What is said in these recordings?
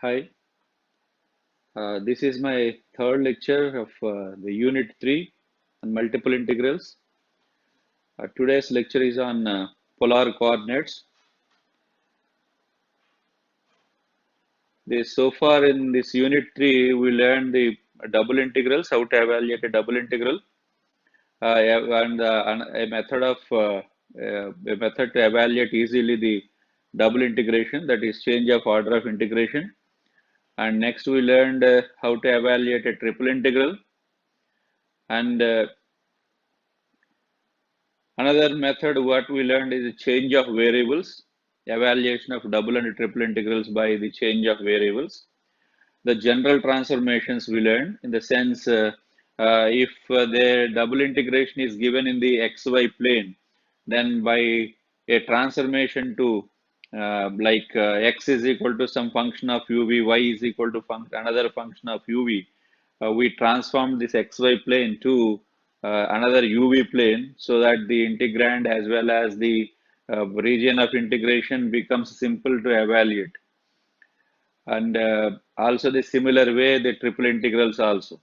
Hi, this is my third lecture of the Unit 3 on multiple integrals. Today's lecture is on polar coordinates. So far in this Unit 3, we learned the double integrals, how to evaluate a double integral, and a method to evaluate easily the double integration, that is change of order of integration. And next we learned how to evaluate a triple integral, and another method what we learned is the change of variables, evaluation of double and triple integrals by the change of variables. The general transformations we learned in the sense if the double integration is given in the xy plane, then by a transformation to x is equal to some function of uv, y is equal to another function of uv, we transform this xy plane to another uv plane so that the integrand as well as the region of integration becomes simple to evaluate. And also the similar way the triple integrals also.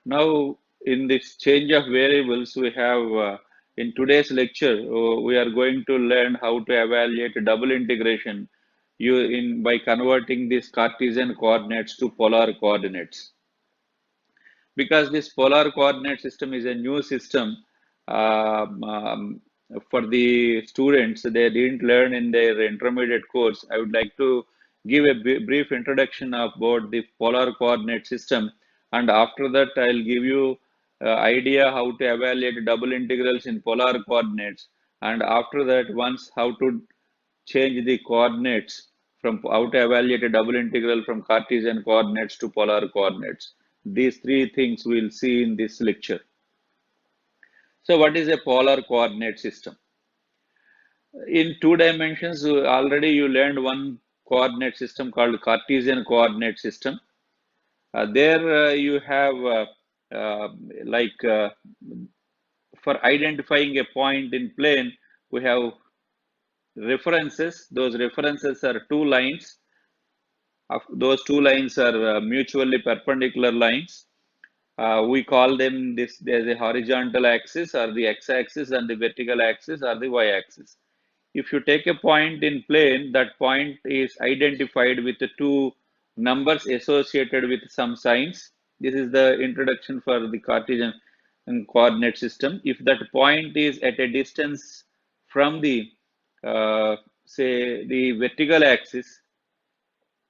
Now in this change of variables we have in today's lecture we are going to learn how to evaluate double integration by converting these Cartesian coordinates to polar coordinates. Because this polar coordinate system is a new system for the students, they didn't learn in their intermediate course. I would like to give a brief introduction about the polar coordinate system, and after that I'll give you idea how to evaluate double integrals in polar coordinates, and after that once how to change the coordinates from how to evaluate a double integral from Cartesian coordinates to polar coordinates. These three things we'll see in this lecture. So what is a polar coordinate system? In two dimensions, already you learned one coordinate system called Cartesian coordinate system. There you have uh, like for identifying a point in plane, we have references. Those references are two lines. Those two lines are mutually perpendicular lines. We call them this, there's a horizontal axis or the x-axis, and the vertical axis or the y-axis. If you take a point in plane, that point is identified with the two numbers associated with some signs. This is the introduction for the Cartesian coordinate system. If that point is at a distance from the say the vertical axis,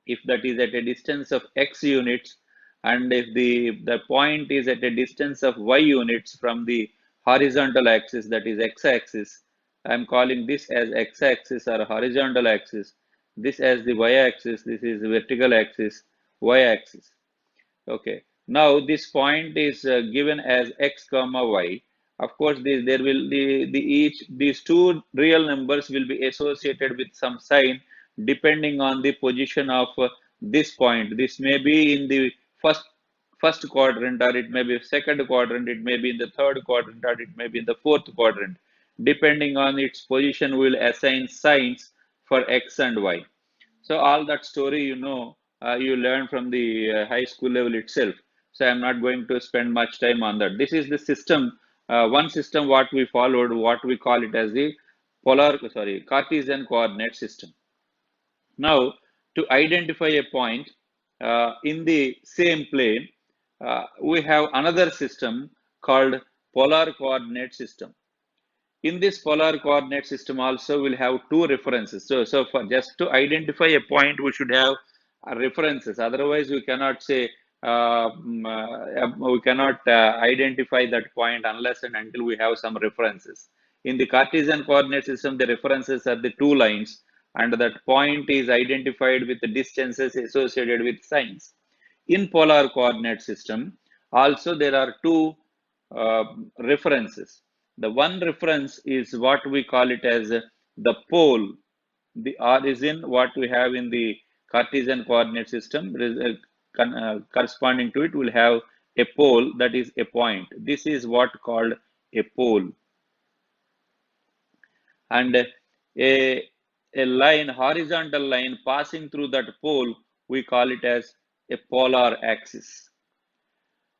if that is at a distance of x units, and if the point is at a distance of y units from the horizontal axis, that is x-axis, I am calling this as x-axis or horizontal axis, this as the y-axis, this is the vertical axis, y-axis. Okay, now this point is given as x comma y. Of course, there will these two real numbers will be associated with some sign depending on the position of this point. This may be in the first quadrant, or it may be second quadrant, it may be in the third quadrant, or it may be in the fourth quadrant. Depending on its position, we will assign signs for x and y. So all that story, you learn from the high school level itself. So I'm not going to spend much time on that. This is the system, one system what we followed, what we call it as the Cartesian coordinate system. Now, to identify a point in the same plane, we have another system called polar coordinate system. In this polar coordinate system also we'll have two references. So for just to identify a point, we should have references. Otherwise, we cannot say we cannot identify that point unless and until we have some references. In the Cartesian coordinate system, the references are the two lines, and that point is identified with the distances associated with signs. In polar coordinate system, also there are two references. The one reference is what we call it as the pole. The origin, what we have in the Cartesian coordinate system, corresponding to it, will have a pole, that is a point. This is what called a pole. And a line, horizontal line passing through that pole, we call it as a polar axis.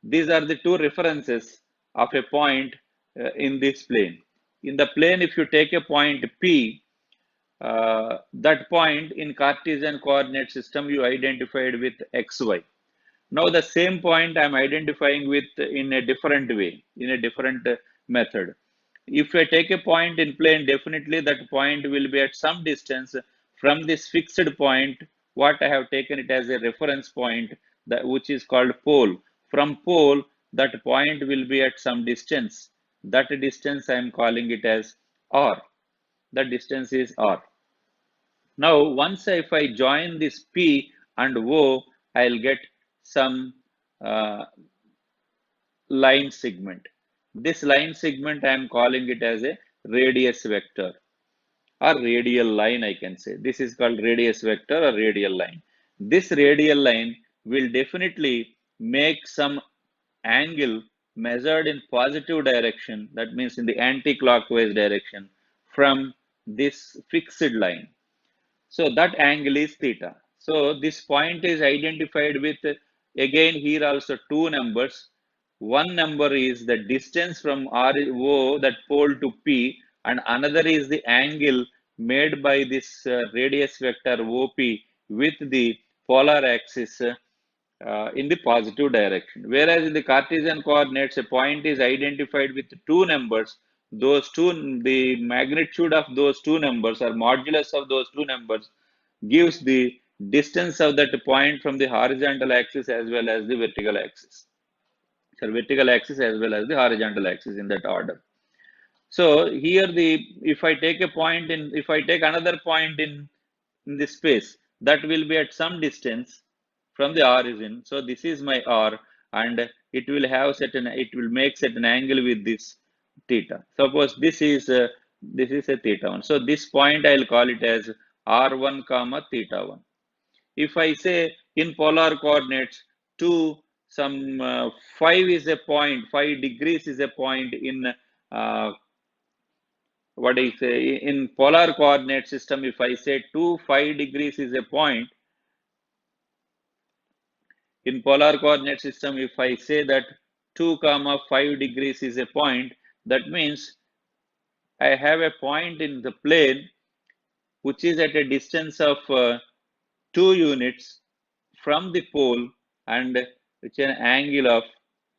These are the two references of a point in this plane. In the plane, if you take a point P, that point in Cartesian coordinate system you identified with xy. Now the same point I'm identifying with in a different way, in a different method. If I take a point in plane, definitely that point will be at some distance from this fixed point, what I have taken it as a reference point, that, which is called pole. From pole, that point will be at some distance. That distance I am calling it as r. That distance is r. Now, once if I join this P and O, I'll get some uh, line segment. This line segment, I am calling it as a radius vector or radial line, I can say. This is called radius vector or radial line. This radial line will definitely make some angle measured in positive direction, that means in the anti-clockwise direction from this fixed line. So that angle is theta. So this point is identified with, again here also two numbers. One number is the distance from RO, that pole, to P, and another is the angle made by this radius vector OP with the polar axis in the positive direction. Whereas in the Cartesian coordinates, a point is identified with two numbers. Those two, the magnitude of those two numbers or modulus of those two numbers gives the distance of that point from the horizontal axis as well as the vertical axis. So vertical axis as well as the horizontal axis in that order. So here if I take a point if I take another point in this space, that will be at some distance from the origin. So this is my R, and it will make certain angle with this theta. Suppose this is a theta 1. So this point I'll call it as R1 comma theta 1. If I say in polar coordinates, to some 5 is a point, 5 degrees is a point in what I say in polar coordinate system. If I say 5 degrees is a point in polar coordinate system, if I say that 2 comma 5 degrees is a point, that means I have a point in the plane which is at a distance of 2 units from the pole, and which an angle of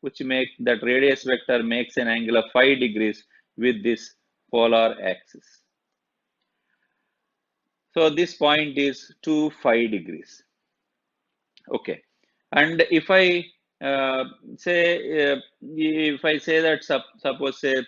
which make that radius vector makes an angle of 5 degrees with this polar axis. So this point is 5 degrees. Okay, and if I say if I say that suppose say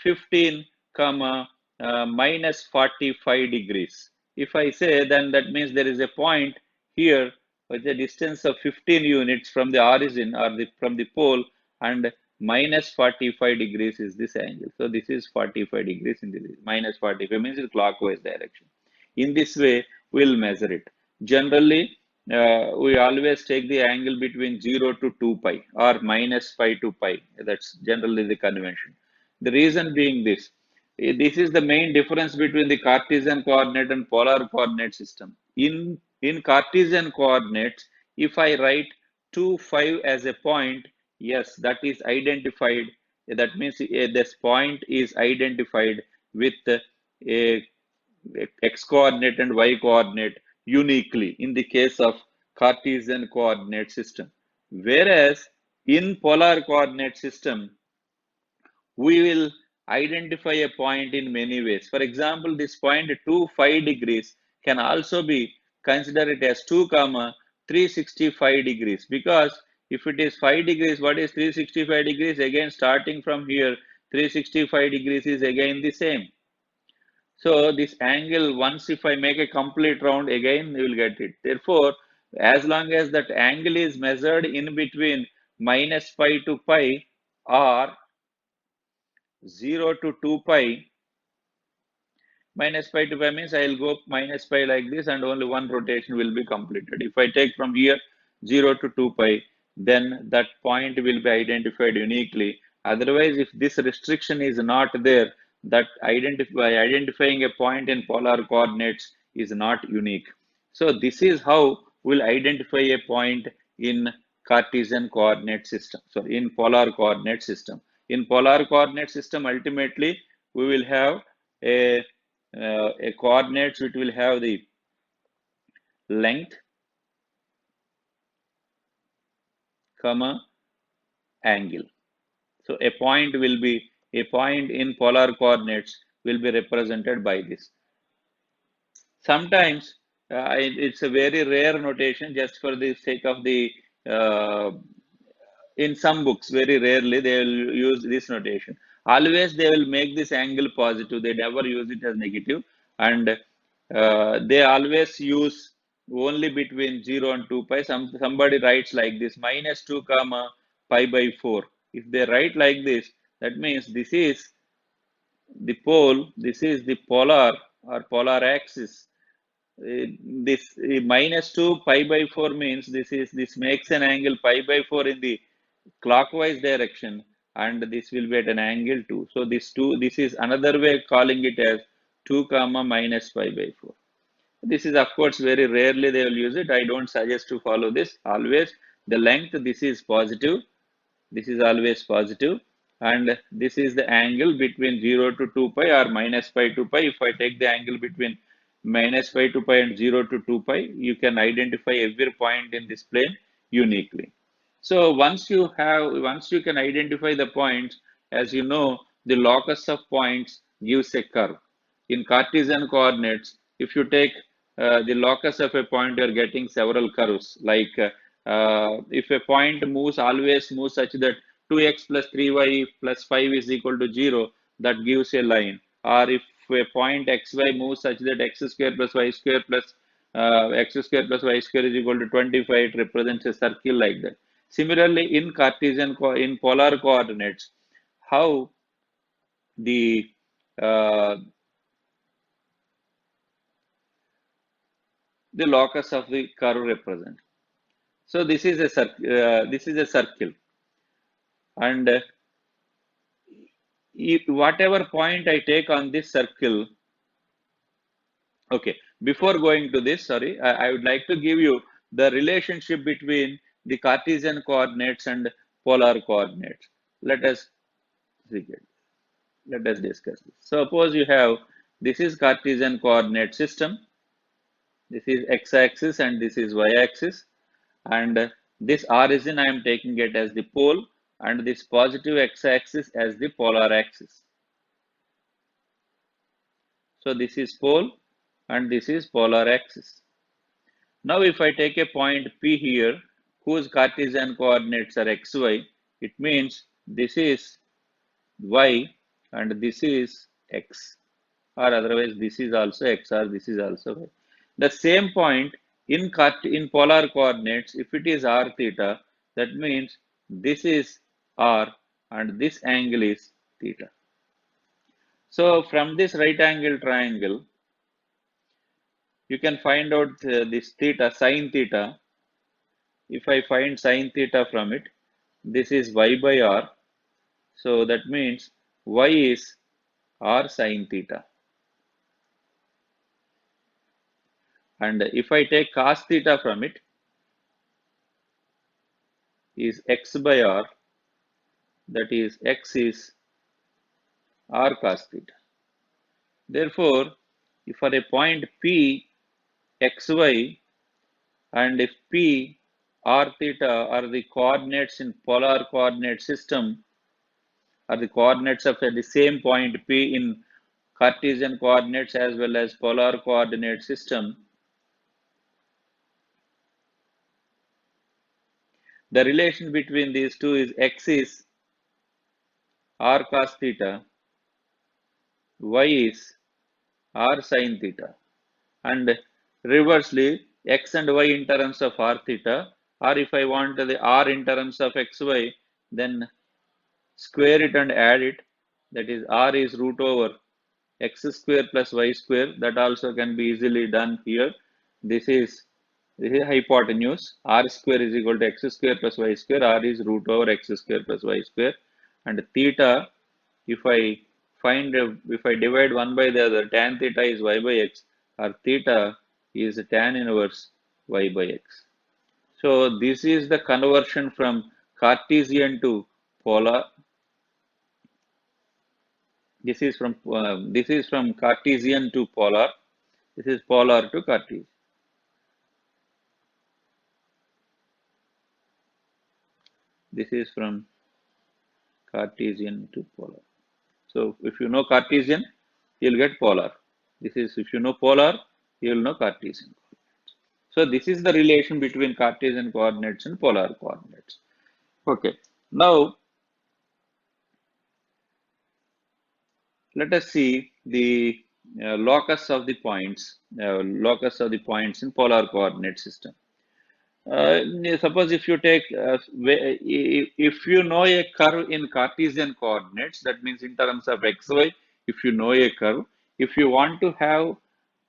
15 comma minus 45 degrees, if I say, then that means there is a point here with a distance of 15 units from the origin or from the pole, and minus 45 degrees is this angle. So this is 45 degrees in the minus 45 means it's clockwise direction. In this way, we'll measure it. Generally, we always take the angle between 0 to 2 pi or minus pi to pi. That's generally the convention. The reason being this is the main difference between the Cartesian coordinate and polar coordinate system. In Cartesian coordinates, if I write 2, 5 as a point, yes, that is identified. That means this point is identified with a x coordinate and y coordinate uniquely in the case of Cartesian coordinate system. Whereas in polar coordinate system, we will identify a point in many ways. For example, this point 5 degrees can also be considered as 2 comma 365 degrees, because if it is 5 degrees, what is 365 degrees? Again, starting from here, 365 degrees is again the same. So this angle, once if I make a complete round, again you will get it. Therefore, as long as that angle is measured in between minus pi to pi or 0 to 2 pi, minus pi to pi means I will go minus pi like this and only one rotation will be completed. If I take from here 0 to 2 pi, then that point will be identified uniquely. Otherwise, if this restriction is not there, that identifying a point in polar coordinates is not unique. So this is how will identify a point in Cartesian coordinate system. So in polar coordinate system. In polar coordinate system, ultimately we will have a coordinates which will have the length, comma, angle. So a point in polar coordinates will be represented by this. Sometimes it's a very rare notation, just for the sake of the uh, in some books, very rarely they will use this notation. Always they will make this angle positive. They never use it as negative, and they always use only between 0 and 2 pi. Somebody writes like this, minus 2 comma pi by 4. If they write like this, that means this is the pole, this is the polar or polar axis. This minus 2 pi by 4 means this makes an angle pi by 4 in the clockwise direction, and this will be at an angle 2. So this is another way calling it as 2 comma minus pi by 4. This is of course very rarely they will use it. I don't suggest to follow this. Always the length, this is positive, this is always positive, and this is the angle between 0 to 2 pi or minus pi to pi. If I take the angle between minus pi to pi and 0 to 2 pi, you can identify every point in this plane uniquely. So once you can identify the points, as you know, the locus of points gives a curve. In Cartesian coordinates, if you take the locus of a point, you are getting several curves. Like if a point always moves such that 2x plus 3y plus 5 is equal to 0, that gives a line. Or if a point xy moves such that x square plus y square plus x square plus y square is equal to 25, it represents a circle like that. Similarly, in in polar coordinates, how the uh, the locus of the curve represent. So this is a circle, and if whatever point I take on this circle, okay. Before going to this, sorry, I would like to give you the relationship between the Cartesian coordinates and polar coordinates. Let us see it. Let us discuss this. Suppose you have, this is Cartesian coordinate system. This is x-axis and this is y-axis, and this origin I am taking it as the pole, and this positive x-axis as the polar axis. So this is pole and this is polar axis. Now if I take a point P here, whose Cartesian coordinates are xy, it means this is y and this is x, or otherwise this is also x or this is also y. The same point in polar coordinates, if it is r theta, that means this is r and this angle is theta. So from this right angle triangle, you can find out this theta, sine theta. If I find sine theta from it, this is y by r. So that means y is r sine theta. And if I take cos theta from it, is x by r, that is x is r cos theta. Therefore, if for a point P xy, and if P r theta are the coordinates in polar coordinate system, are the coordinates of the same point P in Cartesian coordinates as well as polar coordinate system, the relation between these two is x is r cos theta, y is r sin theta, and reversely x and y in terms of r theta, or if I want the r in terms of xy, then square it and add it, that is r is root over x square plus y square. That also can be easily done here. This is hypotenuse. R square is equal to x square plus y square. R is root over x square plus y square, and theta, if I if I divide one by the other, tan theta is y by x, or theta is tan inverse y by x. So this is the conversion from Cartesian to polar. This is from Cartesian to polar. This is polar to Cartesian. This is from Cartesian to polar. So if you know Cartesian, you'll get polar. This is if you know polar, you'll know Cartesian. So this is the relation between Cartesian coordinates and polar coordinates. Okay. Now let us see the locus of the points in polar coordinate system. Suppose if you take, if you know a curve in Cartesian coordinates, that means in terms of xy, if you know a curve, if you want to have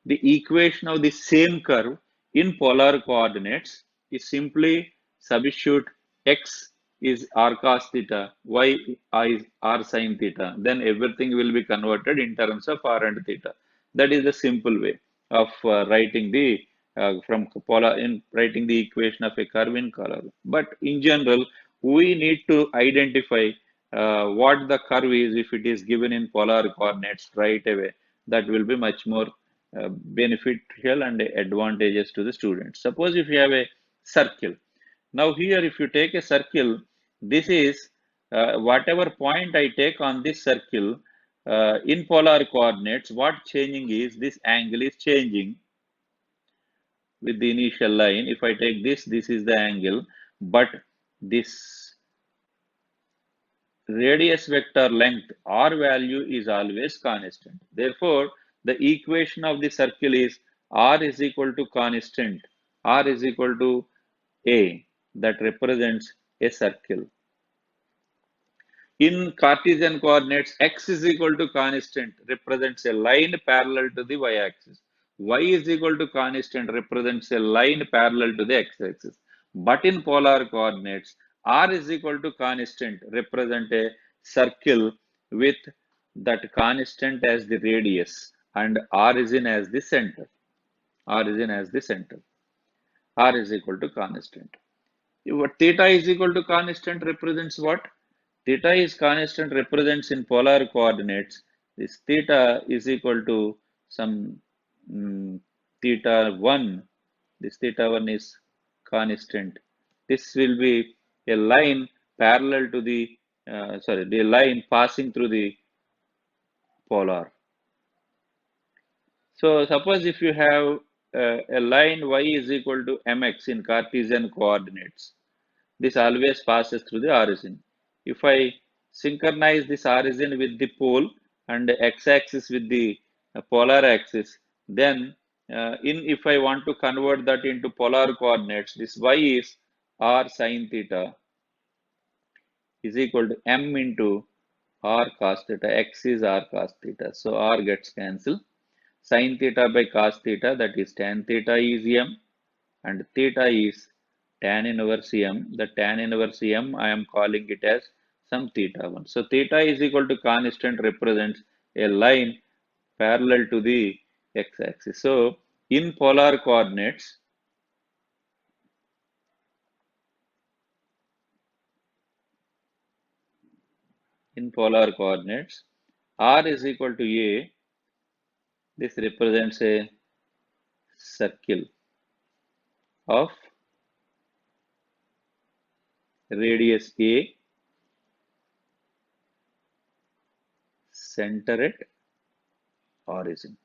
the equation of the same curve in polar coordinates, is simply substitute x is r cos theta, y is r sin theta, then everything will be converted in terms of r and theta. That is the simple way of writing the from polar in writing the equation of a curve in color. But in general, we need to identify what the curve is if it is given in polar coordinates right away. That will be much more beneficial and advantageous to the students. Suppose if you have a circle. Now here, if you take a circle, this is whatever point I take on this circle in polar coordinates, what changing is this angle is changing with the initial line. If I take this, this is the angle, but this radius vector length r value is always constant. Therefore, the equation of the circle is r is equal to constant, r is equal to a, that represents a circle. In Cartesian coordinates, x is equal to constant represents a line parallel to the y-axis. Y is equal to constant represents a line parallel to the x-axis. But in polar coordinates, r is equal to constant represent a circle with that constant as the radius and origin as the center. Origin as the center. R is equal to constant. What theta is equal to constant represents what? Theta is constant represents in polar coordinates. This theta is equal to some theta 1. This theta 1 is constant. This will be a line parallel to the, the line passing through the polar. So suppose if you have a line y is equal to mx in Cartesian coordinates, this always passes through the origin. If I synchronize this origin with the pole and the x-axis with the polar axis, then if I want to convert that into polar coordinates, this y is r sine theta is equal to m into r cos theta, x is r cos theta. So r gets cancelled. Sine theta by cos theta, that is tan theta is m, and theta is tan inverse m. The tan inverse m, I am calling it as some theta 1. So theta is equal to constant represents a line parallel to the x-axis. So in polar coordinates, r is equal to a. This represents a circle of radius a, center at origin.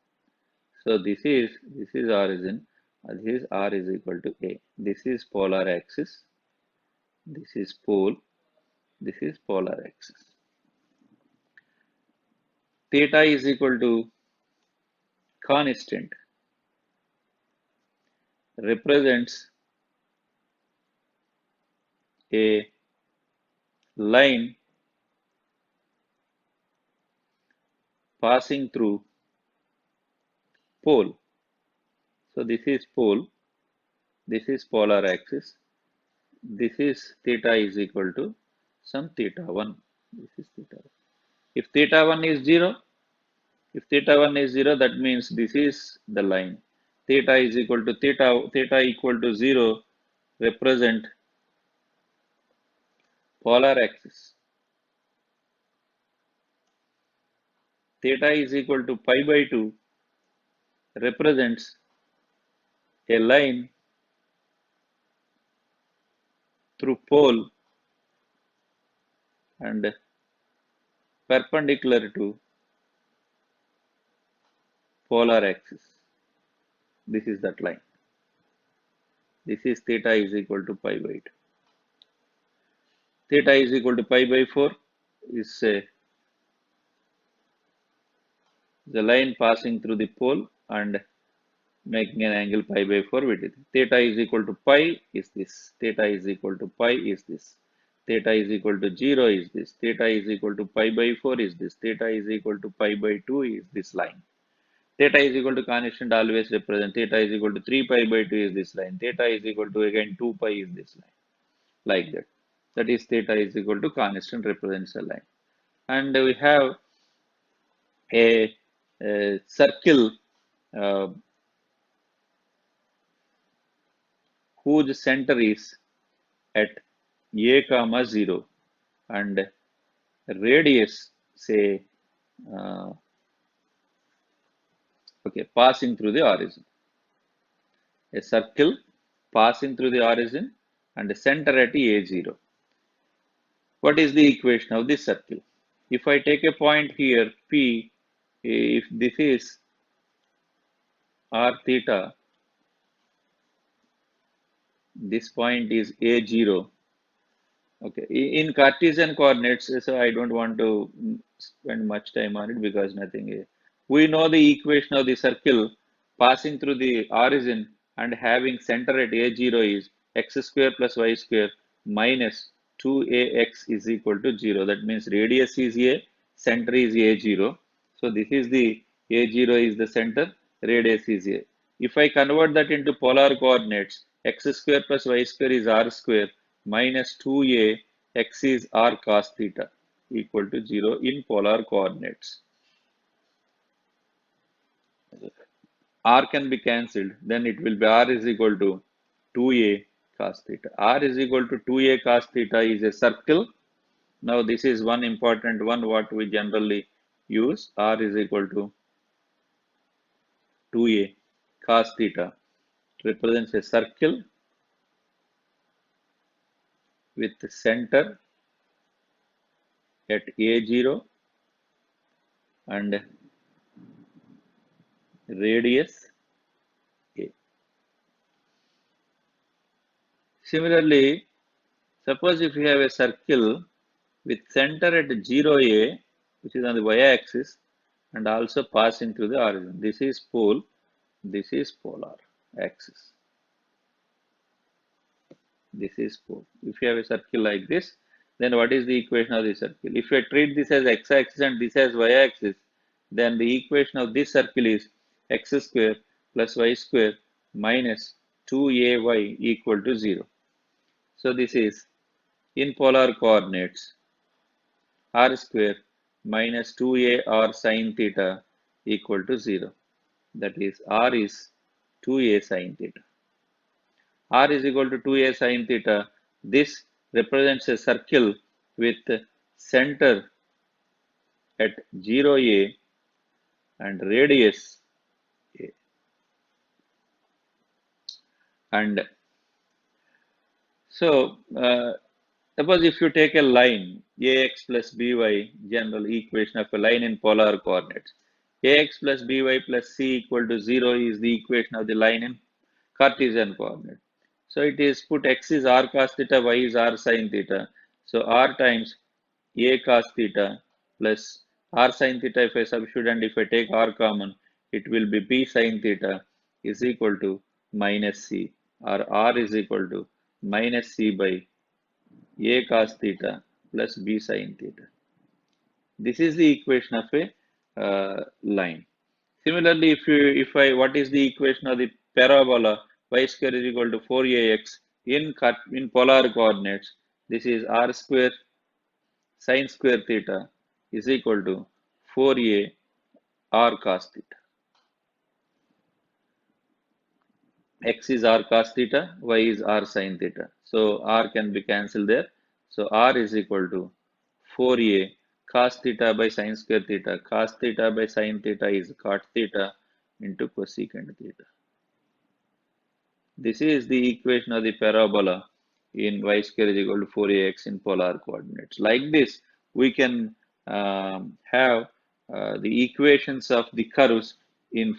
So this is origin. This is r is equal to a. This is polar axis. This is pole. This is polar axis. Theta is equal to constant represents a line passing through pole. So this is pole. This is polar axis. This is theta is equal to some theta 1. This is theta 1. If theta 1 is 0, that means this is the line. theta is equal to theta equal to 0 represent polar axis. Theta is equal to pi by 2 represents a line through pole and perpendicular to polar axis. This is that line. This is theta is equal to pi by 2. Theta is equal to pi by 4 is the line passing through the pole and making an angle pi by 4 with it. Theta is equal to pi is this. Theta is equal to pi is this. Theta is equal to 0 is this. Theta is equal to pi by 4 is this. Theta is equal to pi by 2 is this line. Theta is equal to constant always represent. Theta is equal to 3 pi by 2 is this line. Theta is equal to again 2 pi is this line. Like that. That is theta is equal to constant represents a line. And we have a circle uh, whose center is at a comma 0 and radius say okay passing through the origin. A circle passing through the origin and the center at a0. What is the equation of this circle? If I take a point here P, if this is r theta, this point is a0. Okay, in Cartesian coordinates, so I don't want to spend much time on it because nothing. We know the equation of the circle passing through the origin and having center at a0 is x square plus y square minus 2ax is equal to 0. That means radius is a, center is a0. So this is the a0 is the center, radius is a. If I convert that into polar coordinates, x square plus y square is r square minus 2a x is r cos theta equal to 0 in polar coordinates. R can be cancelled, then it will be r is equal to 2a cos theta. R is equal to 2a cos theta is a circle. Now this is one important one what we generally use. R is equal to 2a cos theta represents a circle with the center at a0 and radius a. Similarly, suppose if you have a circle with center at 0a, which is on the y-axis, and also passing through the origin. This is pole, this is polar axis. This is pole. If you have a circle like this, then what is the equation of the circle? If you treat this as x-axis and this as y-axis, then the equation of this circle is x square plus y square minus 2ay equal to 0. So this is in polar coordinates r square minus 2a r sine theta equal to 0. That is r is 2a sine theta. R is equal to 2a sine theta. This represents a circle with center at 0a and radius a. And so, suppose if you take a line ax plus by, general equation of a line in polar coordinates, ax plus by plus c equal to 0 is the equation of the line in Cartesian coordinate. So it is put x is r cos theta, y is r sin theta. So r times a cos theta plus r sin theta if I substitute and if I take r common, it will be b sin theta is equal to minus c, or r is equal to minus c by a cos theta plus b sin theta. This is the equation of a line. Similarly, if I what is the equation of the parabola y square is equal to 4ax in polar coordinates? This is r square sine square theta is equal to 4a r cos theta. X is r cos theta, y is r sin theta. So r can be cancelled there. So r is equal to 4a cos theta by sin square theta. Cos theta by sin theta is cot theta into cosecant theta. This is the equation of the parabola in y square is equal to 4ax in polar coordinates. Like this, we can have the equations of the curves in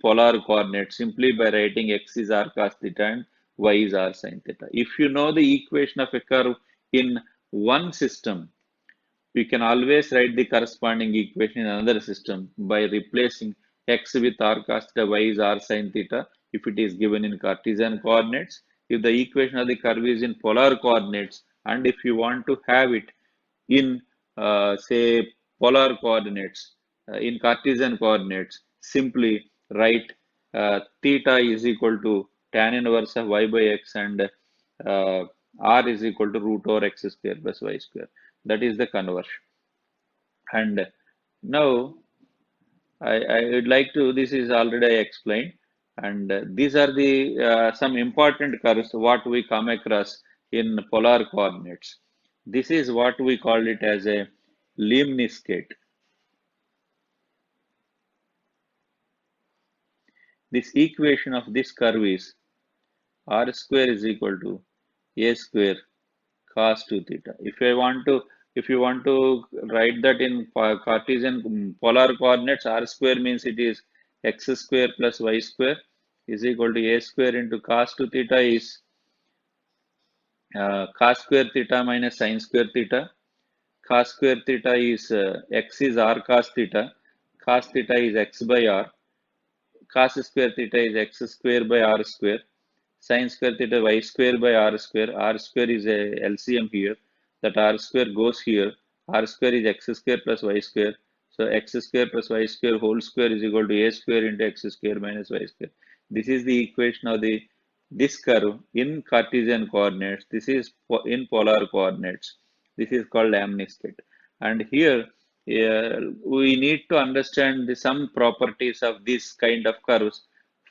polar coordinates simply by writing x is r cos theta and y is r sin theta. If you know the equation of a curve in one system, we can always write the corresponding equation in another system by replacing x with r cos theta, y is r sin theta if it is given in Cartesian coordinates. If the equation of the curve is in polar coordinates, and if you want to have it in say polar coordinates, in Cartesian coordinates, simply write theta is equal to tan inverse of y by x and r is equal to root over x square plus y square. That is the conversion. And now I would like to, this is already I explained, and these are the some important curves what we come across in polar coordinates. This is what we call it as a lemniscate. This equation of this curve is r square is equal to a square cos 2 theta. If you want to write that in Cartesian polar coordinates, r square means it is x square plus y square is equal to a square into cos 2 theta is cos square theta minus sin square theta. Cos square theta is x is r cos theta. Cos theta is x by r. Cos square theta is x square by r square. Sin square theta y square by r square. R square is a LCM here. That r square goes here. R square is x square plus y square. So x square plus y square whole square is equal to a square into x square minus y square. This is the equation of the this curve in Cartesian coordinates. This is in polar coordinates. This is called lemniscate. And here we need to understand some properties of this kind of curves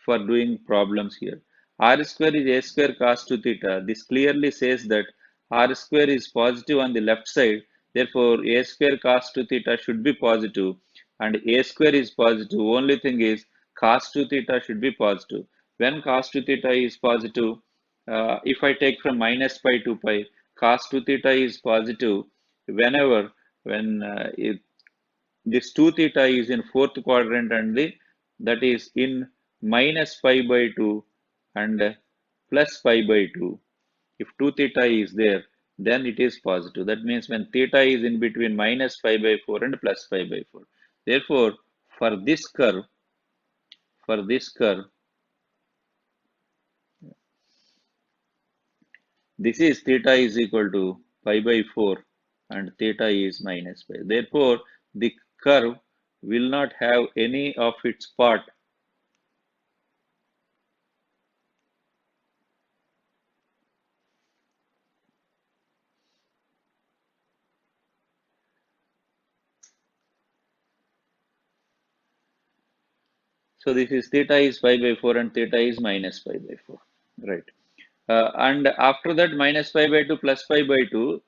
for doing problems here. R square is a square cos 2 theta. This clearly says that R square is positive on the left side. Therefore, a square cos 2 theta should be positive, and a square is positive. Only thing is cos 2 theta should be positive. When cos 2 theta is positive, if I take from minus pi to pi, cos 2 theta is positive whenever when this 2 theta is in fourth quadrant and that is in minus pi by 2 and plus pi by 2. If 2 theta is there, then it is positive. That means when theta is in between minus pi by 4 and plus pi by 4. Therefore, for this curve, for this curve, this is theta is equal to pi by 4 and theta is minus pi. Therefore, the curve will not have any of its part. So this is theta is pi by 4 and theta is minus pi by 4. Right. And after that minus pi by 2 plus pi by 2,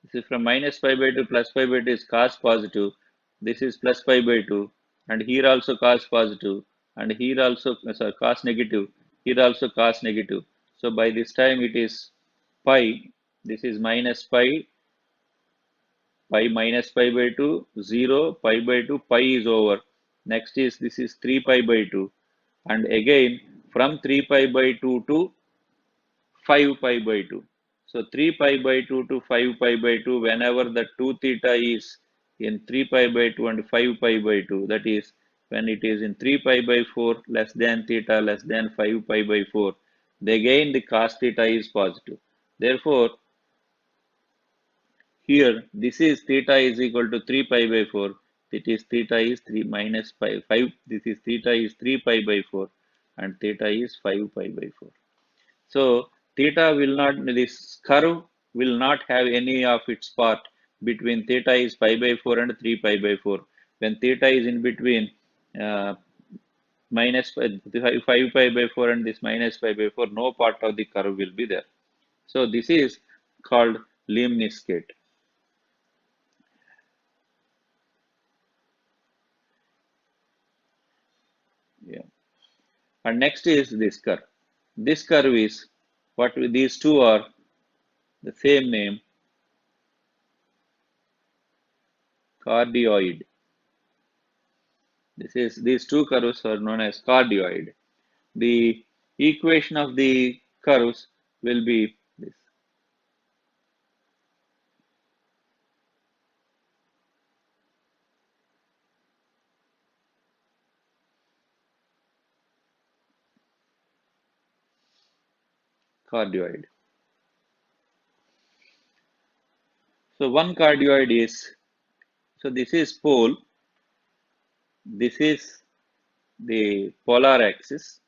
this is from minus pi by 2 plus pi by 2 is cos positive. This is plus pi by 2. And here also cos positive. And here also sorry, cos negative. Here also cos negative. So by this time it is pi. This is minus pi. Pi minus pi by 2, 0, pi by 2, pi is over. Next is this is 3 pi by 2. And again from 3 pi by 2 to 5 pi by 2. So 3 pi by 2 to 5 pi by 2, whenever the 2 theta is in 3 pi by 2 and 5 pi by 2, that is when it is in 3 pi by 4 less than theta less than 5 pi by 4, again the cos theta is positive. Therefore, here this is theta is equal to 3 pi by 4. It is theta is 3 minus pi 5. This is theta is 3 pi by 4 and theta is 5 pi by 4. So theta will not, this curve will not have any of its part between theta is pi by 4 and 3 pi by 4. When theta is in between uh, minus 5 pi by 4 and this minus pi by 4, no part of the curve will be there. So this is called lemniscate. Yeah. And next is this curve. This curve is what these two are the same name, cardioid. These two curves are known as cardioid. The equation of the curves will be this cardioid. So one cardioid is, so this is pole, this is the polar axis,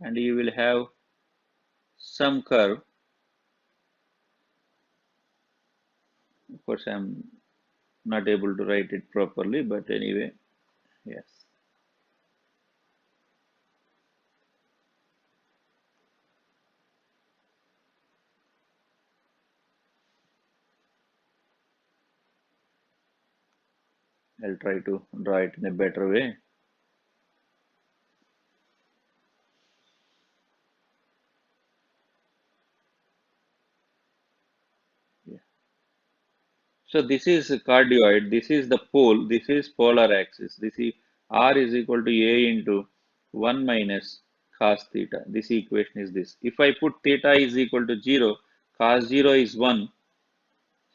and you will have some curve. Of course, I'm not able to write it properly, but anyway, yes. I'll try to draw it in a better way. Yeah. So this is cardioid, this is the pole, this is polar axis. This is R is equal to A into 1 minus cos theta. This equation is this. If I put theta is equal to 0, cos 0 is 1.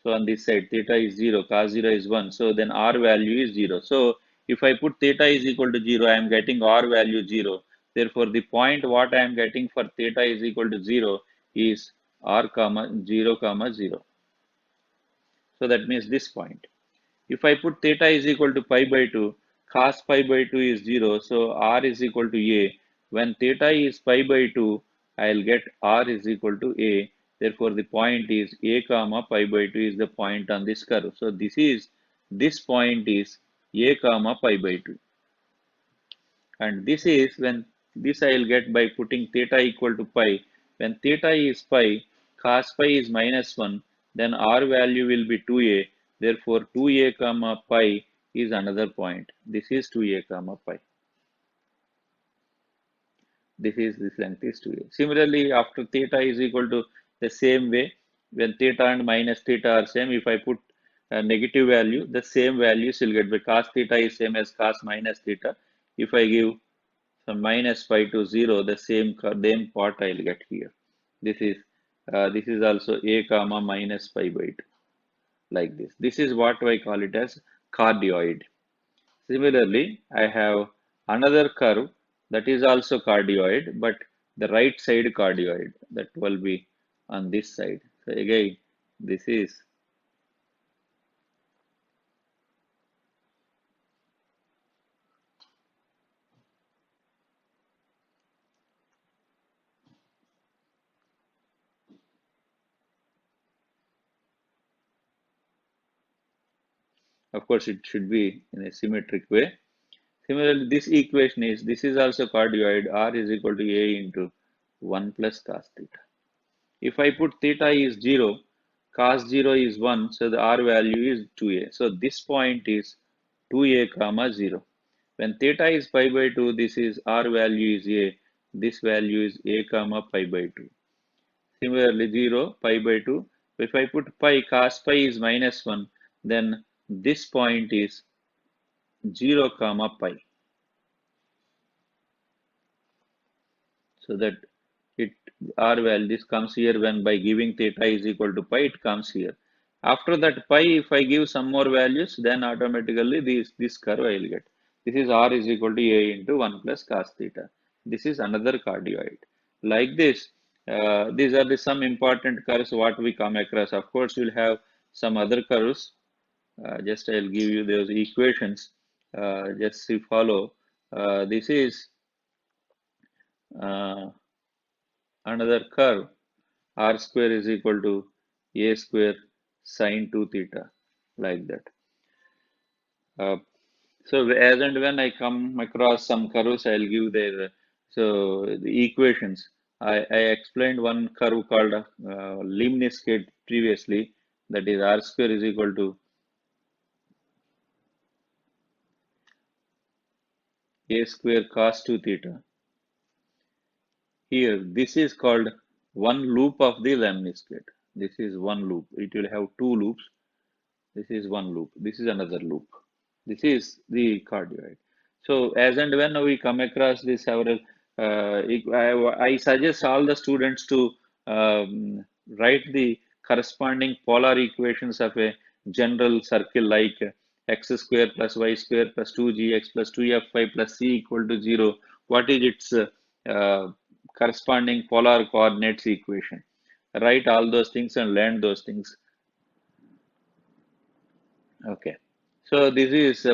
So on this side, theta is 0, cos 0 is 1. So then R value is 0. So if I put theta is equal to 0, I am getting R value 0. Therefore, the point what I am getting for theta is equal to 0 is R comma 0 comma 0. So that means this point. If I put theta is equal to pi by 2, cos pi by 2 is 0, so R is equal to A. When theta is pi by 2, I'll get R is equal to A. Therefore, the point is A comma pi by 2 is the point on this curve. So this point is A comma pi by 2. And this is when this I will get by putting theta equal to pi. When theta is pi, cos pi is minus 1, then R value will be 2a. Therefore, 2a comma pi is another point. This is 2a comma pi. This length is 2a. Similarly, after theta is equal to the same way, when theta and minus theta are same, if I put a negative value, the same values will get by cos theta is same as cos minus theta. If I give so minus pi to 0, the same part I will get here. This is also a comma minus pi by 2, like this. This is what I call it as cardioid. Similarly, I have another curve that is also cardioid, but the right side cardioid that will be on this side. So again, this is, of course, it should be in a symmetric way. Similarly, this is also cardioid. R is equal to A into 1 plus cos theta. If I put theta is 0, cos 0 is 1, so the R value is 2a. So this point is 2a comma 0. When theta is pi by 2, this is R value is a. This value is a comma pi by 2. Similarly, 0, pi by 2. If I put pi, cos pi is minus 1, then this point is 0 comma pi. So that it R value this comes here when by giving theta is equal to pi, it comes here. After that pi, if I give some more values, then automatically this curve I will get. This is R is equal to A into 1 plus cos theta. This is another cardioid. Like this, these are the some important curves what we come across. Of course, we'll have some other curves. Just I'll give you those equations. Just to follow. This is uh, another curve. R square is equal to A square sine 2 theta, like that. So as and when I come across some curves, I'll give their the equations. I explained one curve called limniscate previously, that is r square is equal to a square cos 2 theta. Here, this is called one loop of the lemniscate. This is one loop. It will have two loops. This is one loop. This is another loop. This is the cardioid. So as and when we come across these several, I suggest all the students to write the corresponding polar equations of a general circle like x square plus y square plus 2gx plus 2f5 plus c equal to 0. What is its corresponding polar coordinates equation? Write all those things and learn those things. Okay, so this is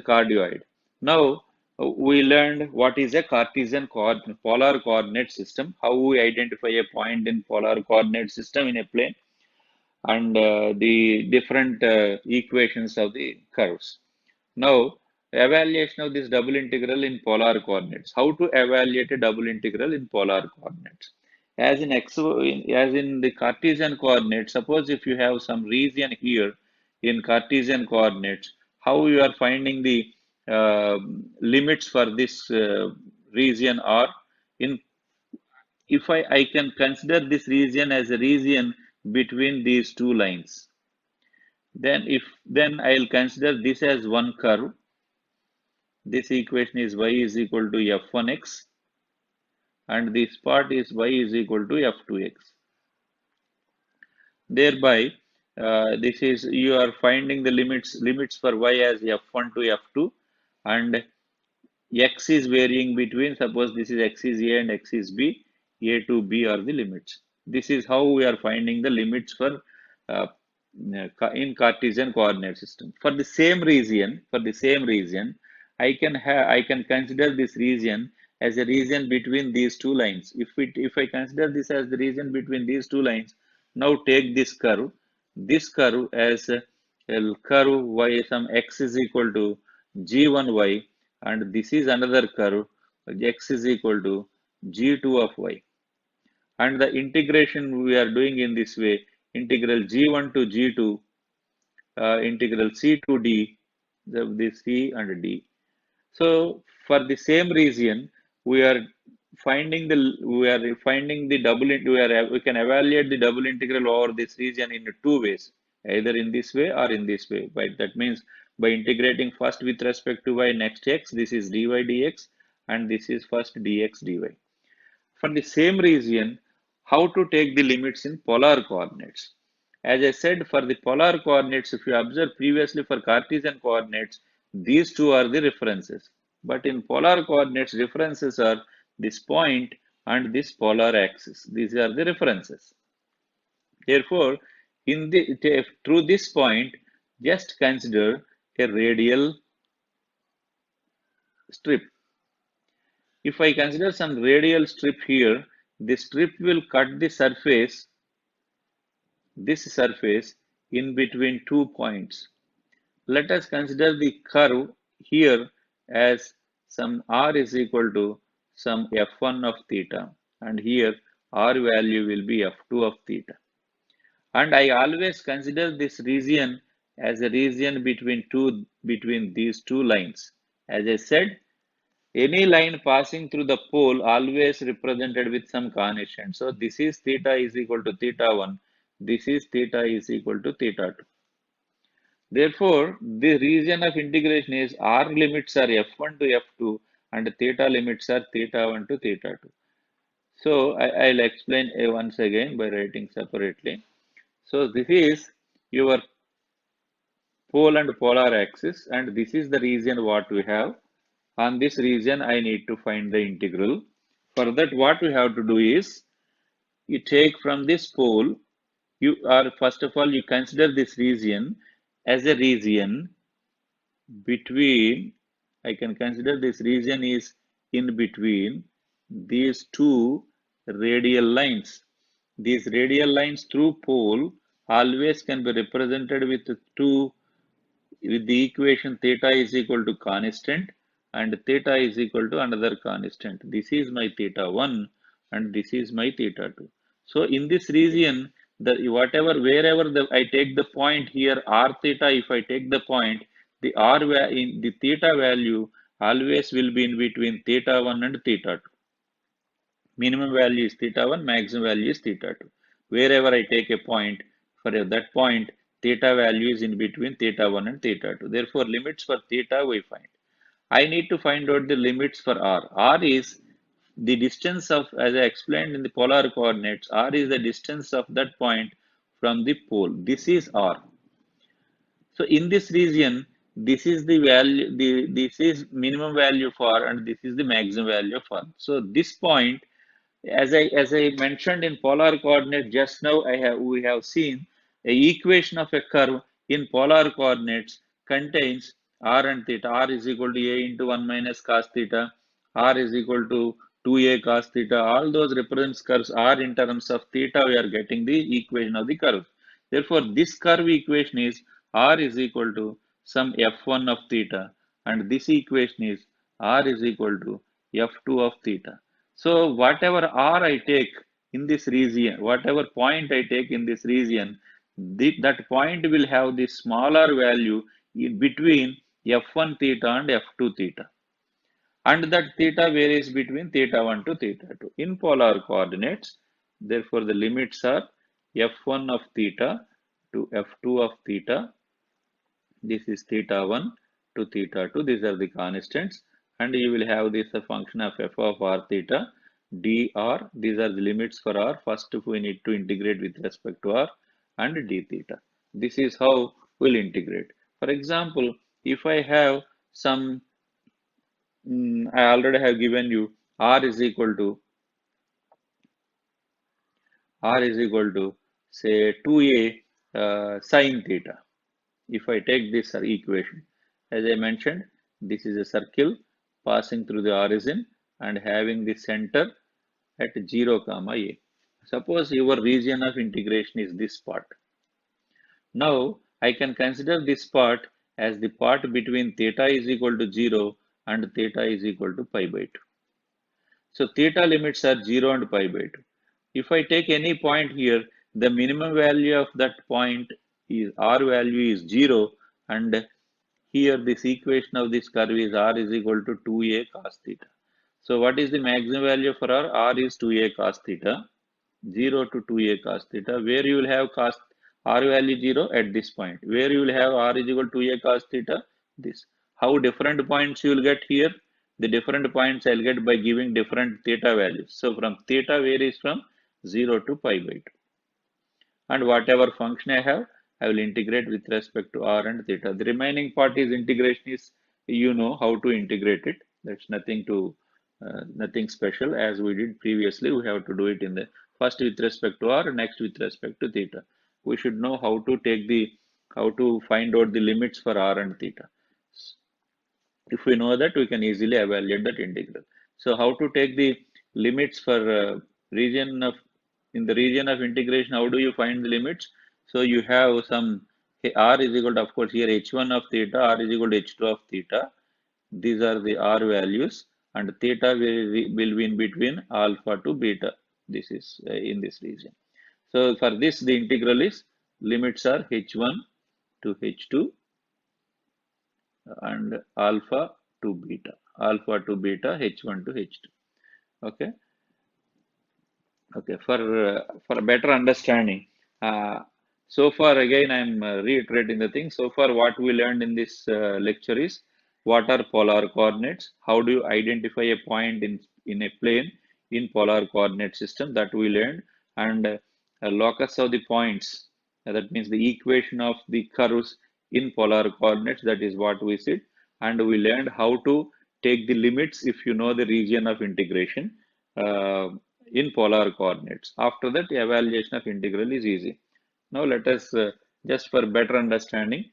cardioid. Now we learned what is a Cartesian polar coordinate system, how we identify a point in polar coordinate system in a plane, and the different equations of the curves. Now, evaluation of this double integral in polar coordinates. How to evaluate a double integral in polar coordinates? As in the Cartesian coordinates, suppose if you have some region here in Cartesian coordinates, how you are finding the limits for this region are in if I can consider this region as a region between these two lines, then I'll consider this as one curve. This equation is y is equal to f1x and this part is y is equal to f2x. Thereby, this is you are finding the limits for y as f1 to f2 and x is varying between, suppose this is x is a and x is b, a to b are the limits. This is how we are finding the limits for uh, in Cartesian coordinate system. For the same region, I can consider this region as a region between these two lines. If I consider this as the region between these two lines, now take this curve as a curve y some x is equal to g1y, and this is another curve x is equal to g2 of y, and the integration we are doing in this way, integral g1 to g2, integral c to d, the c and d. So for the same region, we are finding the we can evaluate the double integral over this region in two ways, either in this way or in this way. But that means by integrating first with respect to y, next x, this is dy dx, and this is first dx dy. For the same region, how to take the limits in polar coordinates? As I said, for the polar coordinates, if you observe previously for Cartesian coordinates, these two are the references. But in polar coordinates, references are this point and this polar axis. These are the references. Therefore, through this point, just consider a radial strip. If I consider some radial strip here, this strip will cut the surface, this surface in between 2 points. Let us consider the curve here as some r is equal to some f1 of theta, and here r value will be f2 of theta. And I always consider this region as a region between these two lines. As I said, any line passing through the pole always represented with some connection. So this is theta is equal to theta 1. This is theta is equal to theta 2. Therefore, the region of integration is r limits are f1 to f2 and theta limits are theta 1 to theta 2. So I'll explain once again by writing separately. So this is your pole and polar axis, and this is the region what we have. On this region, I need to find the integral. For that, what we have to do is you take from this pole, you are first of all, you consider this region as a region between, I can consider this region is in between these two radial lines. These radial lines through pole always can be represented with the equation theta is equal to constant and theta is equal to another constant. This is my theta 1 and this is my theta 2. So in this region, wherever I take the point here r theta, if I take the point, the in the theta value always will be in between theta 1 and theta 2. Minimum value is theta 1, maximum value is theta 2. Wherever I take a point, for that point, theta value is in between theta 1 and theta 2. Therefore, limits for theta we find. I need to find out the limits for r. R is the distance of, as I explained in the polar coordinates, r is the distance of that point from the pole. This is r. So in this region, this is the value, this is minimum value for, and this is the maximum value for. So this point, as I mentioned in polar coordinate just now, we have seen a equation of a curve in polar coordinates contains r and theta. R is equal to a into 1 minus cos theta. R is equal to 2a cos theta. All those represents curves are in terms of theta. We are getting the equation of the curve. Therefore, this curve equation is r is equal to some f1 of theta, and this equation is r is equal to f2 of theta. So whatever r I take in this region, whatever point I take in this region, that point will have the smaller value in between f1 theta and f2 theta. And that theta varies between theta 1 to theta 2 in polar coordinates. Therefore, the limits are f1 of theta to f2 of theta. This is theta 1 to theta 2. These are the constants. And you will have this a function of f of r theta dr. These are the limits for r. First, we need to integrate with respect to r and d theta. This is how we'll integrate. For example, if I have some, I already have given you r is equal to say 2a sine theta. If I take this equation, as I mentioned, this is a circle passing through the origin and having the center at 0, comma a. Suppose your region of integration is this part. Now, I can consider this part as the part between theta is equal to 0 and theta is equal to pi by 2. So, theta limits are 0 and pi by 2. If I take any point here, the minimum value of that point is r value is 0, and here this equation of this curve is r is equal to 2a cos theta. So what is the maximum value for r? R is 2a cos theta, 0 to 2a cos theta, where you will have cos r value 0 at this point, where you will have r is equal to 2a cos theta, this. How different points you will get here? The different points I'll get by giving different theta values. So from theta varies from 0 to pi by 2. And whatever function I have, I will integrate with respect to r and theta. The remaining part is integration is, you know how to integrate it. That's nothing special as we did previously. We have to do it in the first with respect to r, next with respect to theta. We should know how to find out the limits for r and theta. If we know that, we can easily evaluate that integral. So how to take the limits for region of in the region of integration? How do you find the limits? So you have some r is equal to, of course, here h1 of theta, r is equal to h2 of theta. These are the r values, and theta will be in between alpha to beta. This is in this region. So for this, the integral is limits are h1 to h2 and alpha to beta, h1 to h2. Okay. Okay, for a better understanding, uh, so far again I'm reiterating the thing. So far, what we learned in this lecture is what are polar coordinates, how do you identify a point in a plane in polar coordinate system, that we learned, and locus of the points. That means the equation of the curves in polar coordinates. That is what we said, and we learned how to take the limits if you know the region of integration. In polar coordinates. After that, evaluation of integral is easy. Now let us, just for better understanding,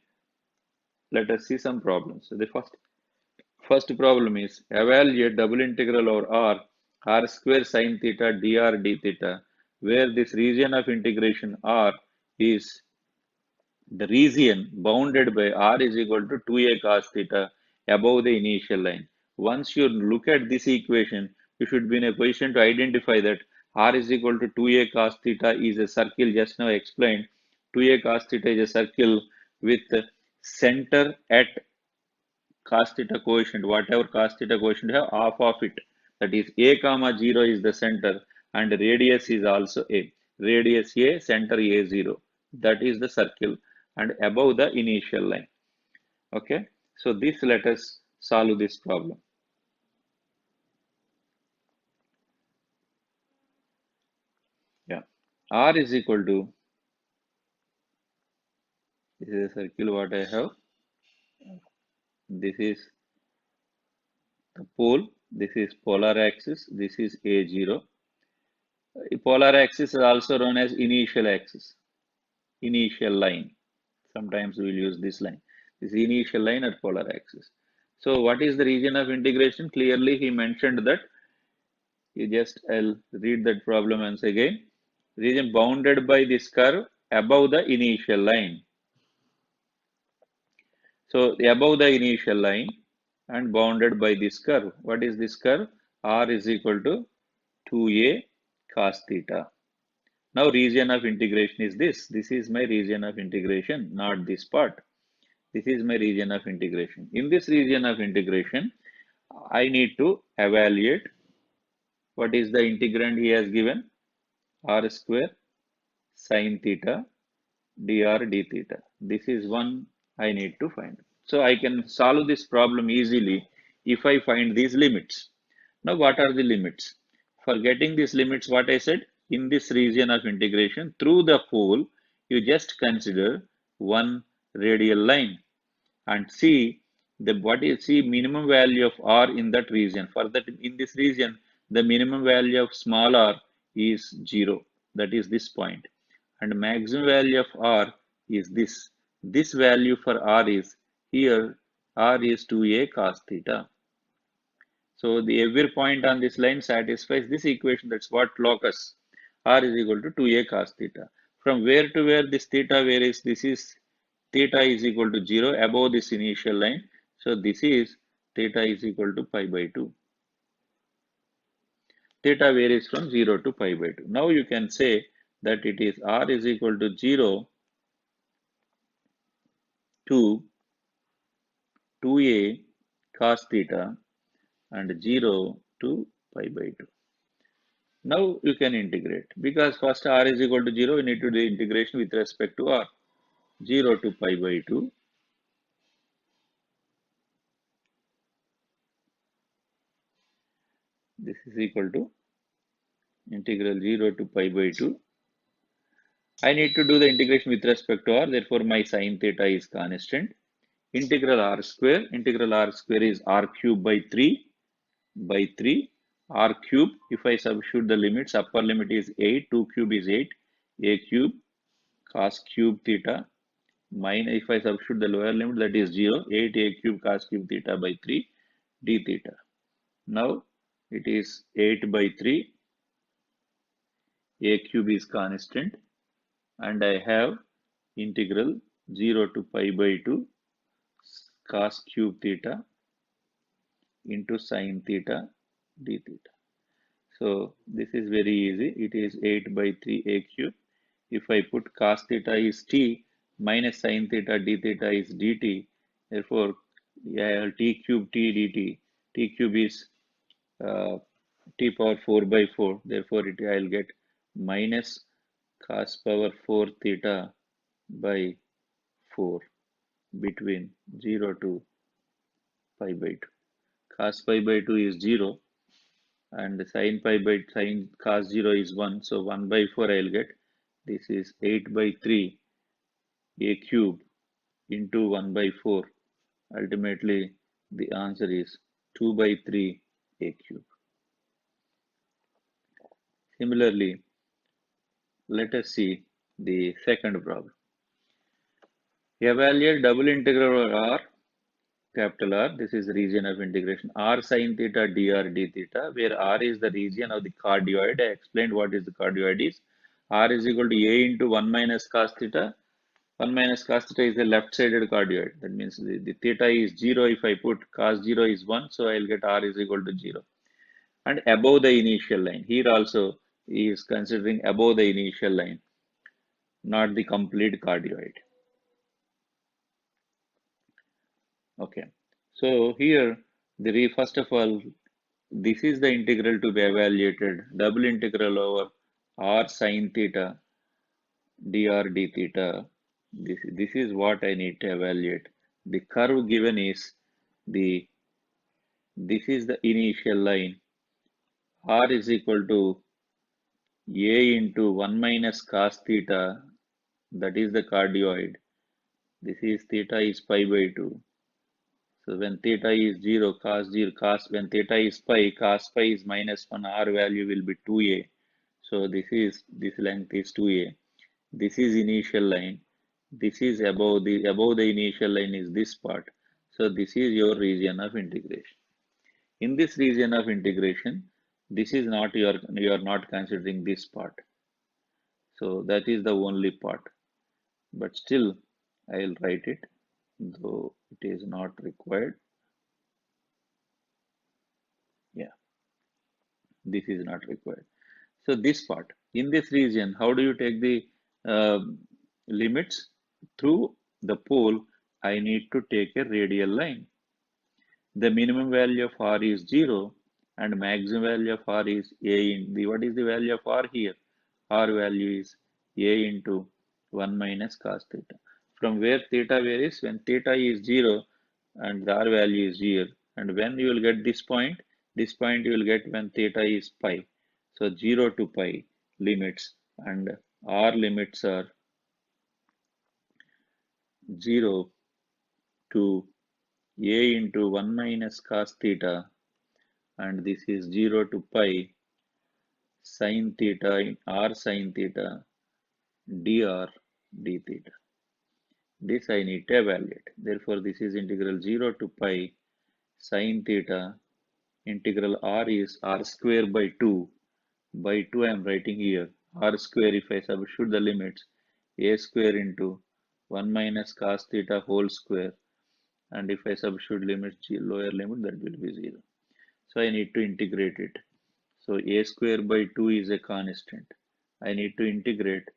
let us see some problems. So the first problem is evaluate double integral over r square sine theta dr d theta, where this region of integration r is the region bounded by r is equal to 2a cos theta above the initial line. Once you look at this equation, you should be in a position to identify that r is equal to 2a cos theta is a circle just now explained. 2a cos theta is a circle with center at cos theta coefficient, whatever cos theta coefficient you have, half of it. That is a comma 0 is the center and radius is also a. Radius a, center a0. That is the circle and above the initial line. Okay. So this let us solve this problem. Yeah. R is equal to, this is a circle what I have. This is the pole. This is polar axis. This is A0. Polar axis is also known as initial axis, initial line. Sometimes we will use this line. This is initial line at polar axis. So what is the region of integration? Clearly he mentioned that. I'll read that problem once again. Region bounded by this curve above the initial line. So above the initial line and bounded by this curve. What is this curve? R is equal to 2a cos theta. Now region of integration is this. This is my region of integration, not this part. This is my region of integration. In this region of integration, I need to evaluate what is the integrand he has given, r square sine theta dr d theta. This is one I need to find. So I can solve this problem easily if I find these limits. Now what are the limits? For getting these limits, what I said, in this region of integration through the pole, you just consider one radial line and see what is the minimum value of r in that region. For that, in this region, the minimum value of small r is 0. That is this point. And maximum value of r is this. This value for r is here, r is 2a cos theta. So the every point on this line satisfies this equation. That's what locus r is equal to 2a cos theta. From where to where this theta varies, this is theta is equal to 0 above this initial line. So this is theta is equal to pi by 2. Theta varies from 0 to pi by 2. Now you can say that it is r is equal to 0 to 2a cos theta and 0 to pi by 2. Now you can integrate because first r is equal to 0, you need to do integration with respect to r. 0 to pi by 2. This is equal to integral 0 to pi by 2. I need to do the integration with respect to r, therefore my sine theta is constant. Integral r square is r cube by 3 r cube. If I substitute the limits, upper limit is 8, 2 cube is 8, a cube cos cube theta minus, if I substitute the lower limit, that is 0, 8 a cube cos cube theta by 3 d theta. Now it is 8 by 3, a cube is constant, and I have integral 0 to pi by 2 cos cube theta into sine theta d theta. So this is very easy. It is 8 by 3 a cube. If I put cos theta is t minus sine theta d theta is dt. Therefore, I have t cube t dt. T cube is t power 4 by 4. Therefore, I'll get minus cos power 4 theta by 4 between 0 to pi by 2. Cos pi by 2 is 0 and sin pi by sin cos 0 is 1. So 1 by 4 I'll get. This is 8 by 3 a cube into 1 by 4. Ultimately, the answer is 2 by 3 a cube. Similarly, let us see the second problem. Evaluate double integral over r, capital R, this is the region of integration, r sine theta dr d theta, where r is the region of the cardioid. I explained what is the cardioid is. R is equal to a into 1 minus cos theta 1 minus cos theta is a left-sided cardioid. That means the theta is 0. If I put cos 0 is 1, so I'll get r is equal to 0. And above the initial line. Here also he is considering above the initial line, not the complete cardioid. Okay. So here, first of all, this is the integral to be evaluated. Double integral over r sine theta dr d theta. This is what I need to evaluate. The curve given is this is the initial line. R is equal to a into 1 minus cos theta. That is the cardioid. This is theta is pi by 2. So when theta is 0, when theta is pi, cos pi is minus 1, r value will be 2a. So this length is 2a. This is initial line. This is above the initial line is this part. So this is your region of integration. In this region of integration, this is not you are not considering this part. So that is the only part. But still, I'll write it, though it is not required. Yeah, this is not required. So this part, in this region, how do you take the uh, limits? Through the pole, I need to take a radial line. The minimum value of r is 0 and maximum value of r is a in the, what is the value of r here? R value is a into 1 minus cos theta. From where theta varies, when theta is 0 and the r value is here, and when you will get this point you will get when theta is pi. So 0 to pi limits, and r limits are 0 to a into 1 minus cos theta, and this is 0 to pi sine theta in r sine theta dr d theta. This I need to evaluate. Therefore, this is integral 0 to pi sine theta. Integral r is r square by 2. By 2 I am writing here. R square, if I substitute the limits, a square into 1 minus cos theta whole square. And if I substitute limits, lower limit, that will be 0. So I need to integrate it. So a square by 2 is a constant. I need to integrate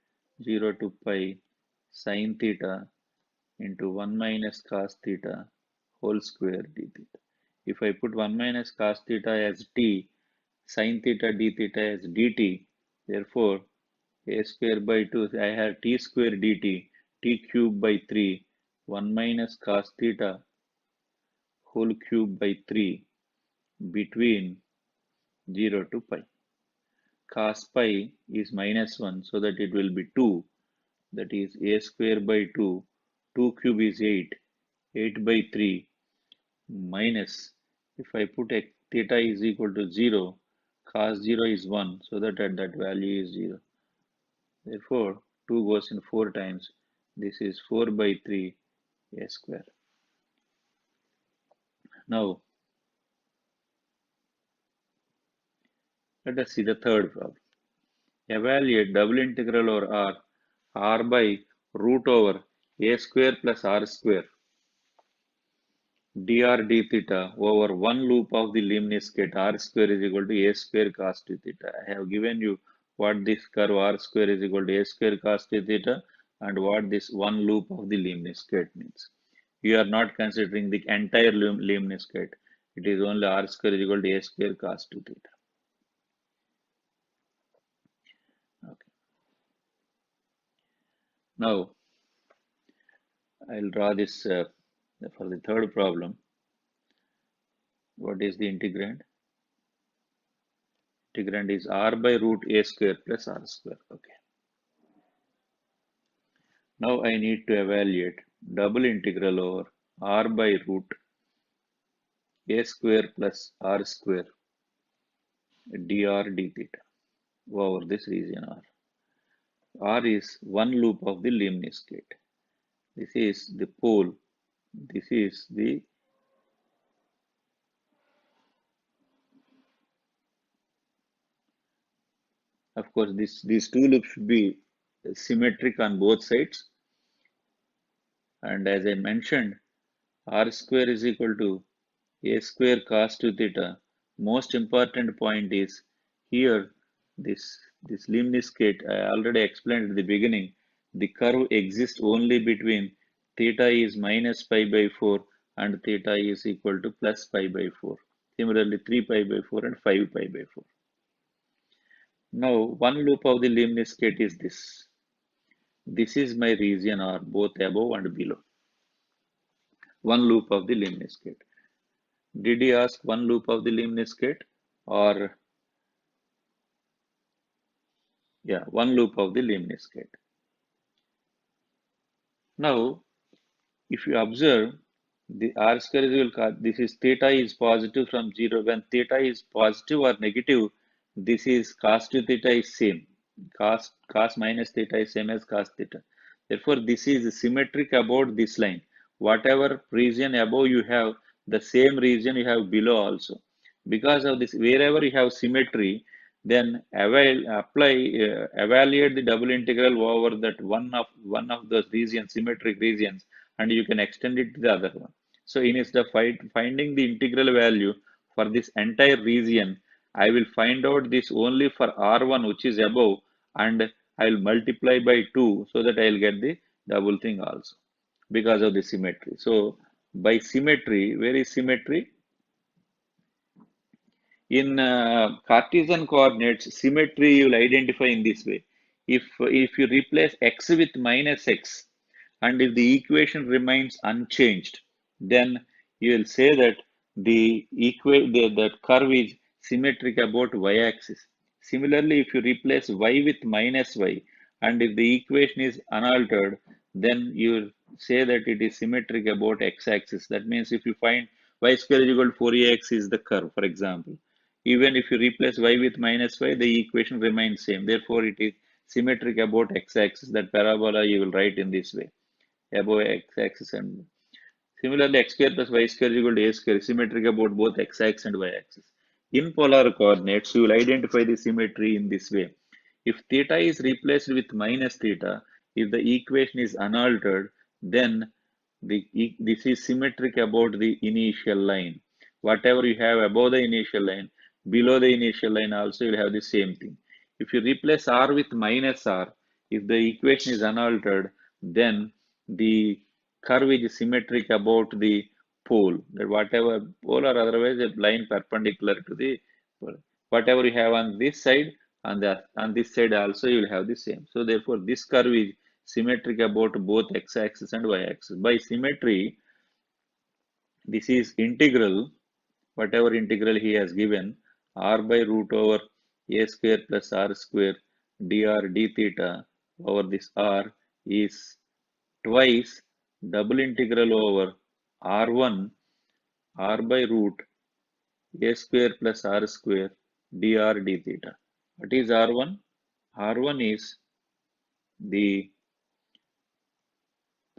0 to pi sine theta into 1 minus cos theta whole square d theta. If I put 1 minus cos theta as t, sine theta d theta as dt, therefore a square by 2, I have t square dt, t cube by 3, 1 minus cos theta whole cube by 3 between 0 to pi. Cos pi is minus 1, so that it will be 2. That is a square by 2. 2 cube is 8. 8 by 3 minus, if I put a theta is equal to 0, cos 0 is 1, so that at that value is 0. Therefore, 2 goes in 4 times. This is 4 by 3 a square. Now, let us see the third problem. Evaluate double integral over r by root over a square plus r square dr d theta over one loop of the lemniscate r square is equal to a square cos t theta. I have given you what this curve r square is equal to a square cos t theta and what this one loop of the lemniscate means. You are not considering the entire lemniscate. It is only r square is equal to a square cos t theta. Okay. Now, I'll draw this for the third problem. What is the integrand? Integrand is r by root a square plus r square. Okay. Now I need to evaluate double integral over r by root a square plus r square dr d theta over this region r. R is one loop of the lemniscate. This is the pole. This is the of course these two loops should be symmetric on both sides. And as I mentioned, r square is equal to a square cos 2 theta. Most important point is here this lemniscate. I already explained at the beginning. The curve exists only between theta is minus pi by 4 and theta is equal to plus pi by 4. Similarly, 3 pi by 4 and 5 pi by 4. Now, one loop of the lemniscate is this. This is my region R, both above and below. One loop of the lemniscate. Did he ask one loop of the lemniscate? Or, yeah, one loop of the lemniscate. Now, if you observe, the r square is equal to, this is theta is positive from 0. When theta is positive or negative, this is cos 2 theta is same. Cos minus theta is same as cos theta. Therefore, this is symmetric about this line. Whatever region above you have, the same region you have below also. Because of this, wherever you have symmetry, then evaluate the double integral over that one of those regions, symmetric regions, and you can extend it to the other one. So instead of finding the integral value for this entire region, I will find out this only for R1 which is above, and I will multiply by 2 so that I will get the double thing also because of the symmetry. So by symmetry, where is symmetry? In Cartesian coordinates, symmetry you will identify in this way. If you replace x with minus x, and if the equation remains unchanged, then you will say that that curve is symmetric about y-axis. Similarly, if you replace y with minus y, and if the equation is unaltered, then you will say that it is symmetric about x-axis. That means if you find y square is equal to 4ax is the curve, for example. Even if you replace y with minus y, the equation remains same. Therefore, it is symmetric about x-axis. That parabola you will write in this way, above x-axis. And similarly, x square plus y square is equal to a square, symmetric about both x-axis and y-axis. In polar coordinates, you will identify the symmetry in this way. If theta is replaced with minus theta, if the equation is unaltered, then this is symmetric about the initial line. Whatever you have above the initial line, below the initial line also you will have the same thing. If you replace r with minus r, if the equation is unaltered, then the curve is symmetric about the pole. That whatever pole or otherwise a line perpendicular to the pole. Whatever you have on this side, on this side also you will have the same. So therefore, this curve is symmetric about both x-axis and y-axis. By symmetry, this is integral, whatever integral he has given, r by root over a square plus r square dr d theta over this r is twice double integral over r1 r by root a square plus r square dr d theta. What is r1? R1 is the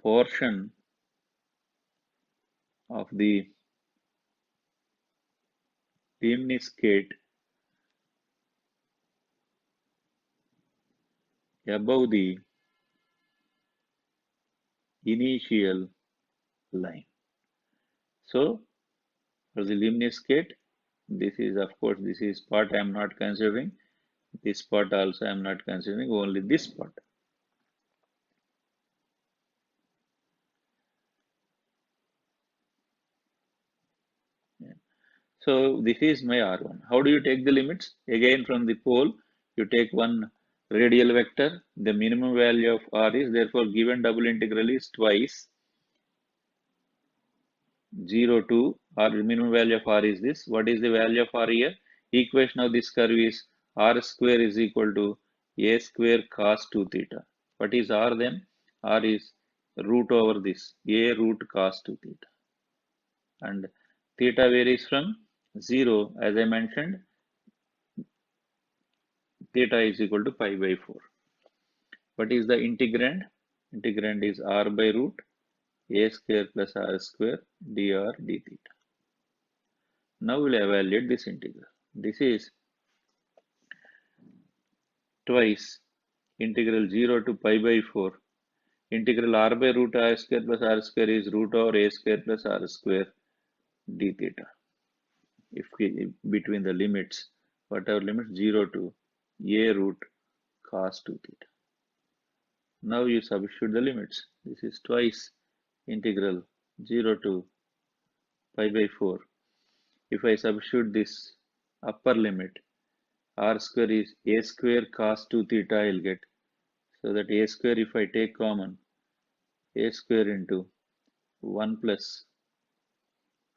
portion of the lemniscate above the initial line. So for the lemniscate, this is of course this is part I am not considering. This part also I am not considering, only this part. Yeah. So this is my R1. How do you take the limits? Again from the pole, you take one radial vector. The minimum value of R is therefore given double integral is twice 0 to r. Minimum value of r is this. What is the value of r here? Equation of this curve is r square is equal to a square cos 2 theta. What is r then? R is root over this, a root cos 2 theta. And theta varies from 0, as I mentioned, theta is equal to pi by 4. What is the integrand? Integrand is r by root a square plus r square dr d theta. Now we'll evaluate this integral. This is twice integral 0 to pi by 4 Integral r by root r square plus r square is root over a square plus r square d theta. If we, between the limits, whatever limits 0 to a root cos 2 theta. Now you substitute the limits. This is twice integral 0 to pi by 4. If I substitute this upper limit, r square is a square cos 2 theta I will get. So that a square, if I take common, a square into 1 plus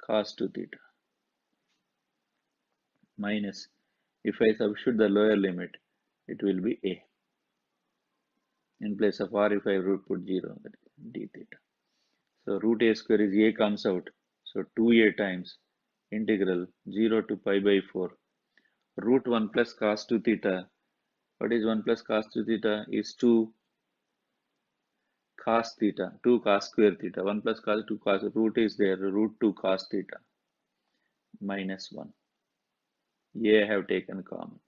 cos 2 theta minus, if I substitute the lower limit, it will be a. In place of r, if I root put 0, that is d theta. So root a square is a comes out. So 2a times integral 0 to pi by 4 root 1 plus cos 2 theta. What is 1 plus cos 2 theta? Is 2 cos theta, 2 cos square theta. 1 plus cos 2 cos, root is there, root 2 cos theta minus 1. A I have taken common,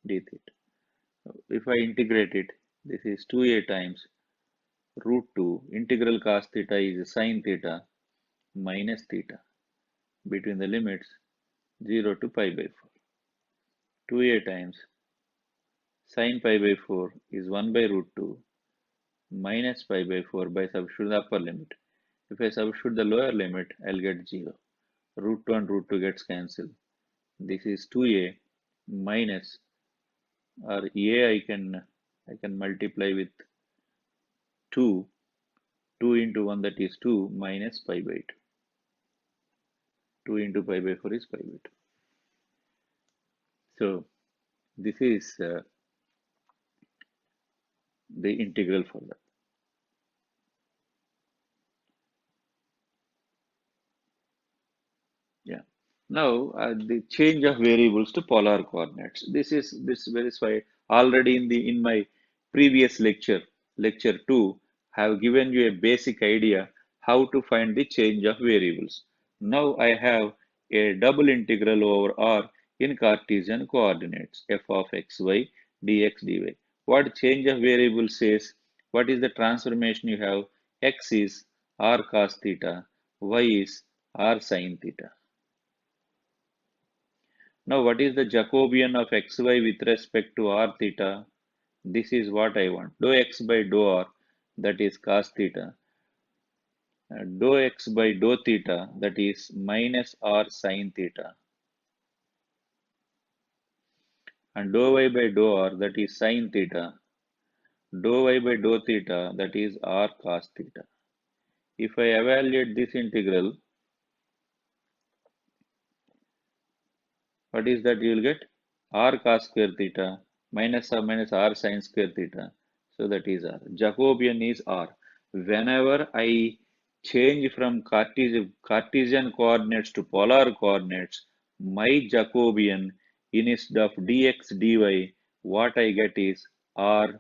d theta. If I integrate it, this is 2a times root 2 integral cos theta is sin theta minus theta between the limits 0 to pi by 4. 2a times sin pi by 4 is 1 by root 2 minus pi by 4 by substituting the upper limit. If I substitute the lower limit, I'll get 0. Root 2 and root 2 gets cancelled. This is 2a minus, or a I can multiply with 2. 2 into 1, that is 2 minus pi by 2. 2 into pi by 4 is pi by 2. So this is the integral for that. Yeah. Now the change of variables to polar coordinates. This why already in my previous lecture 2, have given you a basic idea how to find the change of variables. Now I have a double integral over R in Cartesian coordinates f of xy dx dy. What change of variable says? What is the transformation you have? X is r cos theta, y is r sin theta. Now, what is the Jacobian of xy with respect to r theta? This is what I want. Dou x by dou r, that is cos theta. Dou x by dou theta, that is minus r sin theta. And dou y by dou r, that is sin theta. Dou y by dou theta, that is r cos theta. If I evaluate this integral, what is that you will get? R cos square theta minus r sin square theta. So that is r. Jacobian is r. Whenever I change from Cartesian coordinates to polar coordinates, my Jacobian instead of dx dy, what I get is r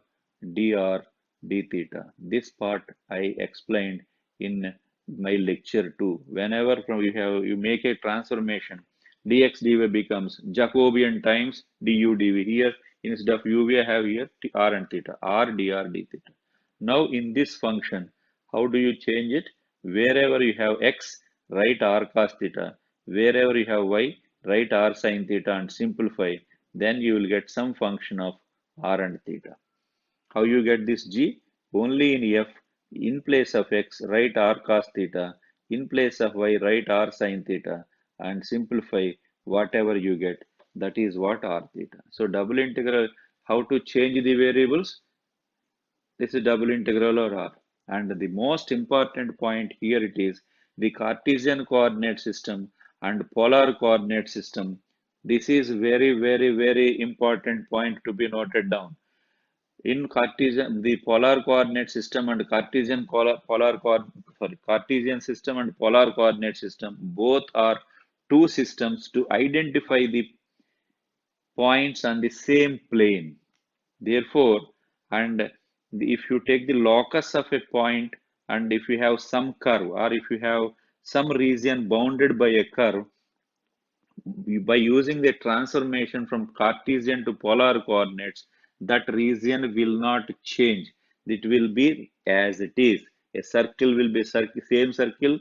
dr d theta. This part I explained in my lecture 2. Whenever you make a transformation, dx dy becomes Jacobian times du dv. Here instead of uv I have here r and theta, r dr d theta. Now in this function, how do you change it? Wherever you have x, write r cos theta. Wherever you have y, write r sin theta and simplify. Then you will get some function of r and theta. How you get this g? Only in f, in place of x, write r cos theta. In place of y, write r sin theta and simplify whatever you get. That is what r theta. So double integral, how to change the variables? This is double integral or r. And the most important point here it is the Cartesian coordinate system and polar coordinate system. This is very important point to be noted down. In Cartesian, the polar coordinate system and Cartesian system and polar coordinate system, both are two systems to identify the points on the same plane. Therefore, and if you take the locus of a point, and if you have some curve, or if you have some region bounded by a curve, by using the transformation from Cartesian to polar coordinates, that region will not change. it will be as it is. A circle will be same circle,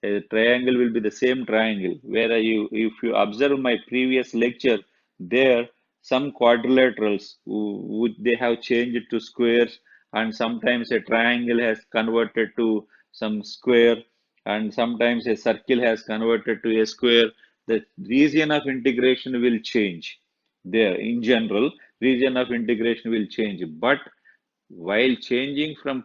a triangle will be the same triangle. Where if you observe my previous lecture, there some quadrilaterals they have changed to squares, and sometimes a triangle has converted to some square, and sometimes a circle has converted to a square. The region of integration will change. There, in general, region of integration will change, but while changing from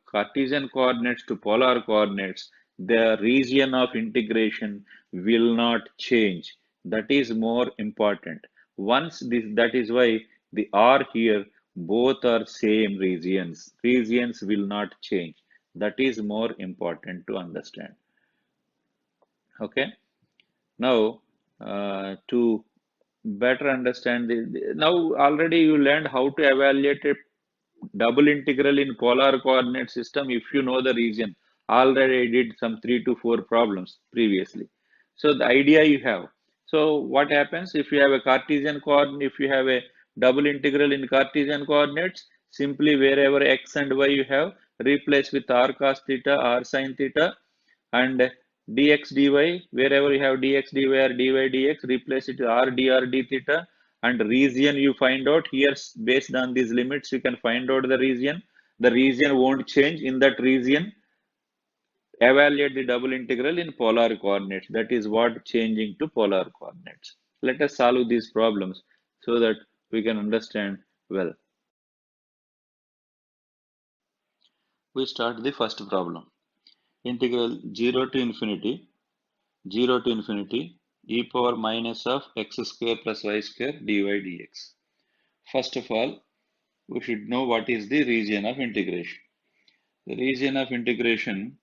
Cartesian coordinates to polar coordinates, the region of integration will not change. That is more important. That is why the R here, both are same regions. Regions will not change. That is more important to understand. Okay. Now, to better understand now already you learned how to evaluate a double integral in polar coordinate system if you know the region. Already I did some 3 to 4 problems previously. So the idea you have. So what happens if you have a Cartesian coordinate, if you have a double integral in Cartesian coordinates, simply wherever x and y you have, replace with r cos theta, r sin theta, and dx dy, wherever you have dx dy or dy dx, replace it r dr d theta, and region you find out here. Based on these limits you can find out the region won't change. In that region, evaluate the double integral in polar coordinates. That is what changing to polar coordinates. Let us solve these problems so that we can understand well. We start the first problem. Integral 0 to infinity e power minus of x square plus y square dy dx. First of all, we should know what is the region of integration. The region of integration,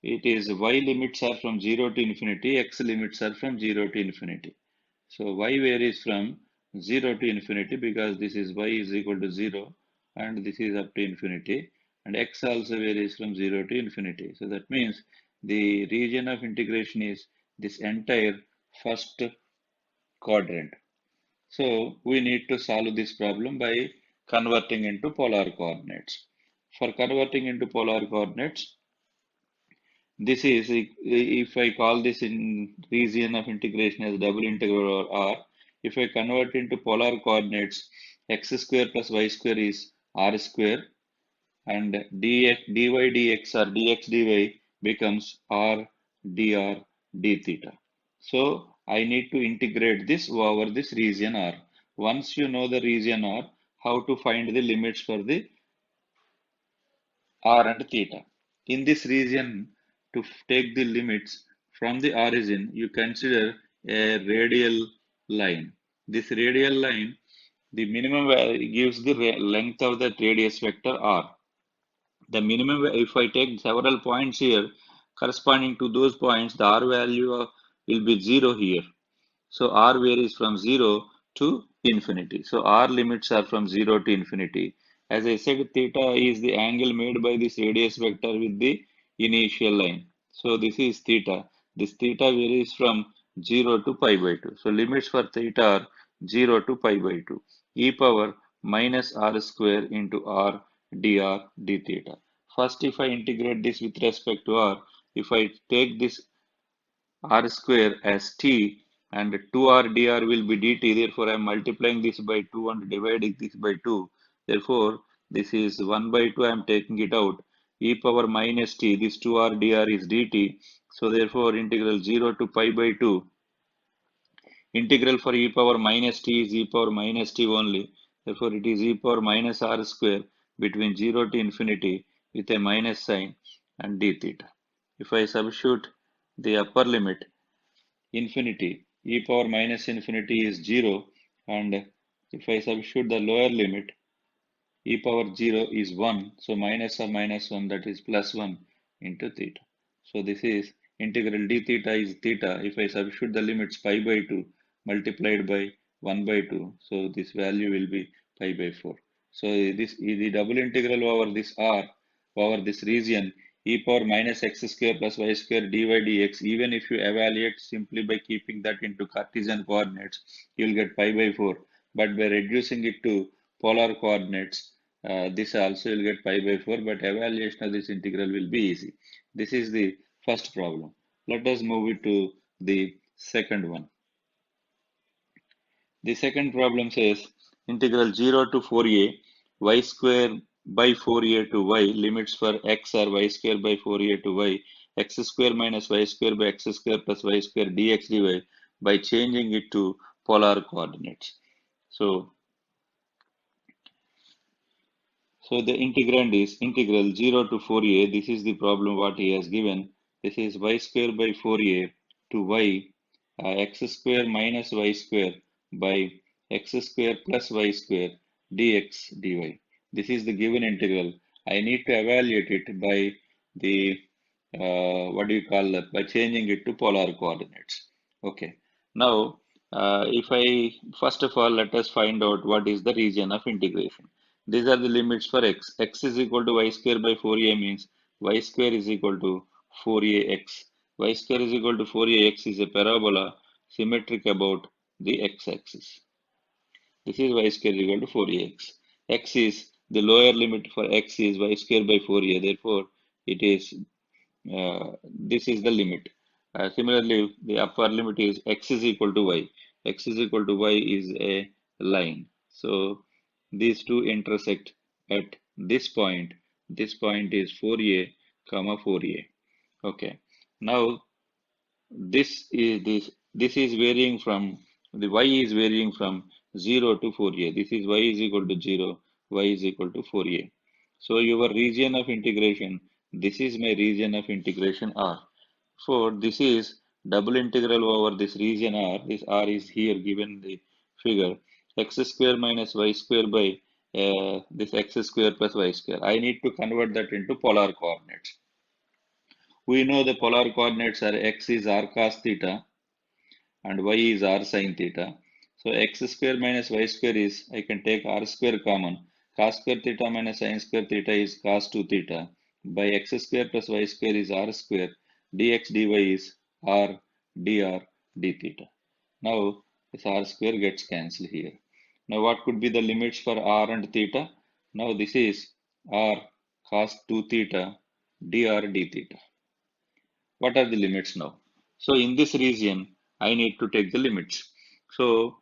it is y limits are from 0 to infinity, x limits are from 0 to infinity. So y varies from 0 to infinity because this is y is equal to 0 and this is up to infinity, and x also varies from 0 to infinity. So that means the region of integration is this entire first quadrant. So we need to solve this problem by converting into polar coordinates. For converting into polar coordinates, this is, if I call this in region of integration as double integral or R, if I convert into polar coordinates, x square plus y square is r square, and dy dx or dx dy becomes r dr d theta. So I need to integrate this over this region R. Once you know the region R, how to find the limits for the r and theta. In this region, to take the limits from the origin, you consider a radial line. This radial line, the minimum value gives the length of the radius vector r. The minimum, if I take several points here, corresponding to those points, the r value will be 0 here. So r varies from 0 to infinity. So r limits are from 0 to infinity. As I said, theta is the angle made by this radius vector with the initial line. So this is theta. This theta varies from 0 to pi by 2. So limits for theta are 0 to pi by 2. E power minus r square into r dr d theta. First, if I integrate this with respect to r, if I take this r square as t, and 2r dr will be dt. Therefore, I am multiplying this by 2 and dividing this by 2. Therefore, this is 1 by 2. I am taking it out. E power minus t, this 2r dr is dt. So, therefore, integral 0 to pi by 2. Integral for e power minus t is e power minus t only. Therefore, it is e power minus r square between 0 to infinity with a minus sign and d theta. If I substitute the upper limit, infinity, e power minus infinity is 0, and if I substitute the lower limit, e power 0 is 1, so minus of minus 1, that is plus 1 into theta. So this is integral d theta is theta. If I substitute the limits pi by 2 multiplied by 1 by 2, so this value will be pi by 4. So this is the double integral over this r over this region e power minus x square plus y square dy dx. Even if you evaluate simply by keeping that into Cartesian coordinates, you will get pi by 4. But by reducing it to polar coordinates, this also will get pi by 4, but evaluation of this integral will be easy. This is the first problem. Let us move it to the second one. The second problem says integral 0 to 4a y square by 4a to y limits for x are y square by 4a to y x square minus y square by x square plus y square dx dy by changing it to polar coordinates. So the integrand is integral 0 to 4a. This is the problem what he has given. This is y square by 4a to y x square minus y square by x square plus y square dx dy. This is the given integral. I need to evaluate it by the what do you call that? By changing it to polar coordinates. Okay. Now, if I first of all let us find out what is the region of integration. These are the limits for x. X is equal to y square by 4a means y square is equal to 4ax. Y square is equal to 4ax is a parabola symmetric about the x-axis. This is y square is equal to 4ax. X is the lower limit for x is y square by 4a. Therefore, it is this is the limit. Similarly, the upper limit is x is equal to y. X is equal to y is a line. So these two intersect at this point. This point is 4a, comma 4a. Okay. Now this is varying from the y is varying from 0 to 4a. This is y is equal to 0, y is equal to 4a. So your region of integration, this is my region of integration R. For this is double integral over this region R. This R is here given the figure x square minus y square by this x square plus y square. I need to convert that into polar coordinates. We know the polar coordinates are x is r cos theta and y is r sin theta. So x square minus y square is, I can take r square common. Cos square theta minus sin square theta is cos 2 theta. By x square plus y square is r square. Dx dy is r dr d theta. Now this r square gets cancelled here. Now what could be the limits for r and theta? Now this is r cos 2 theta dr d theta. What are the limits now? So in this region, I need to take the limits. So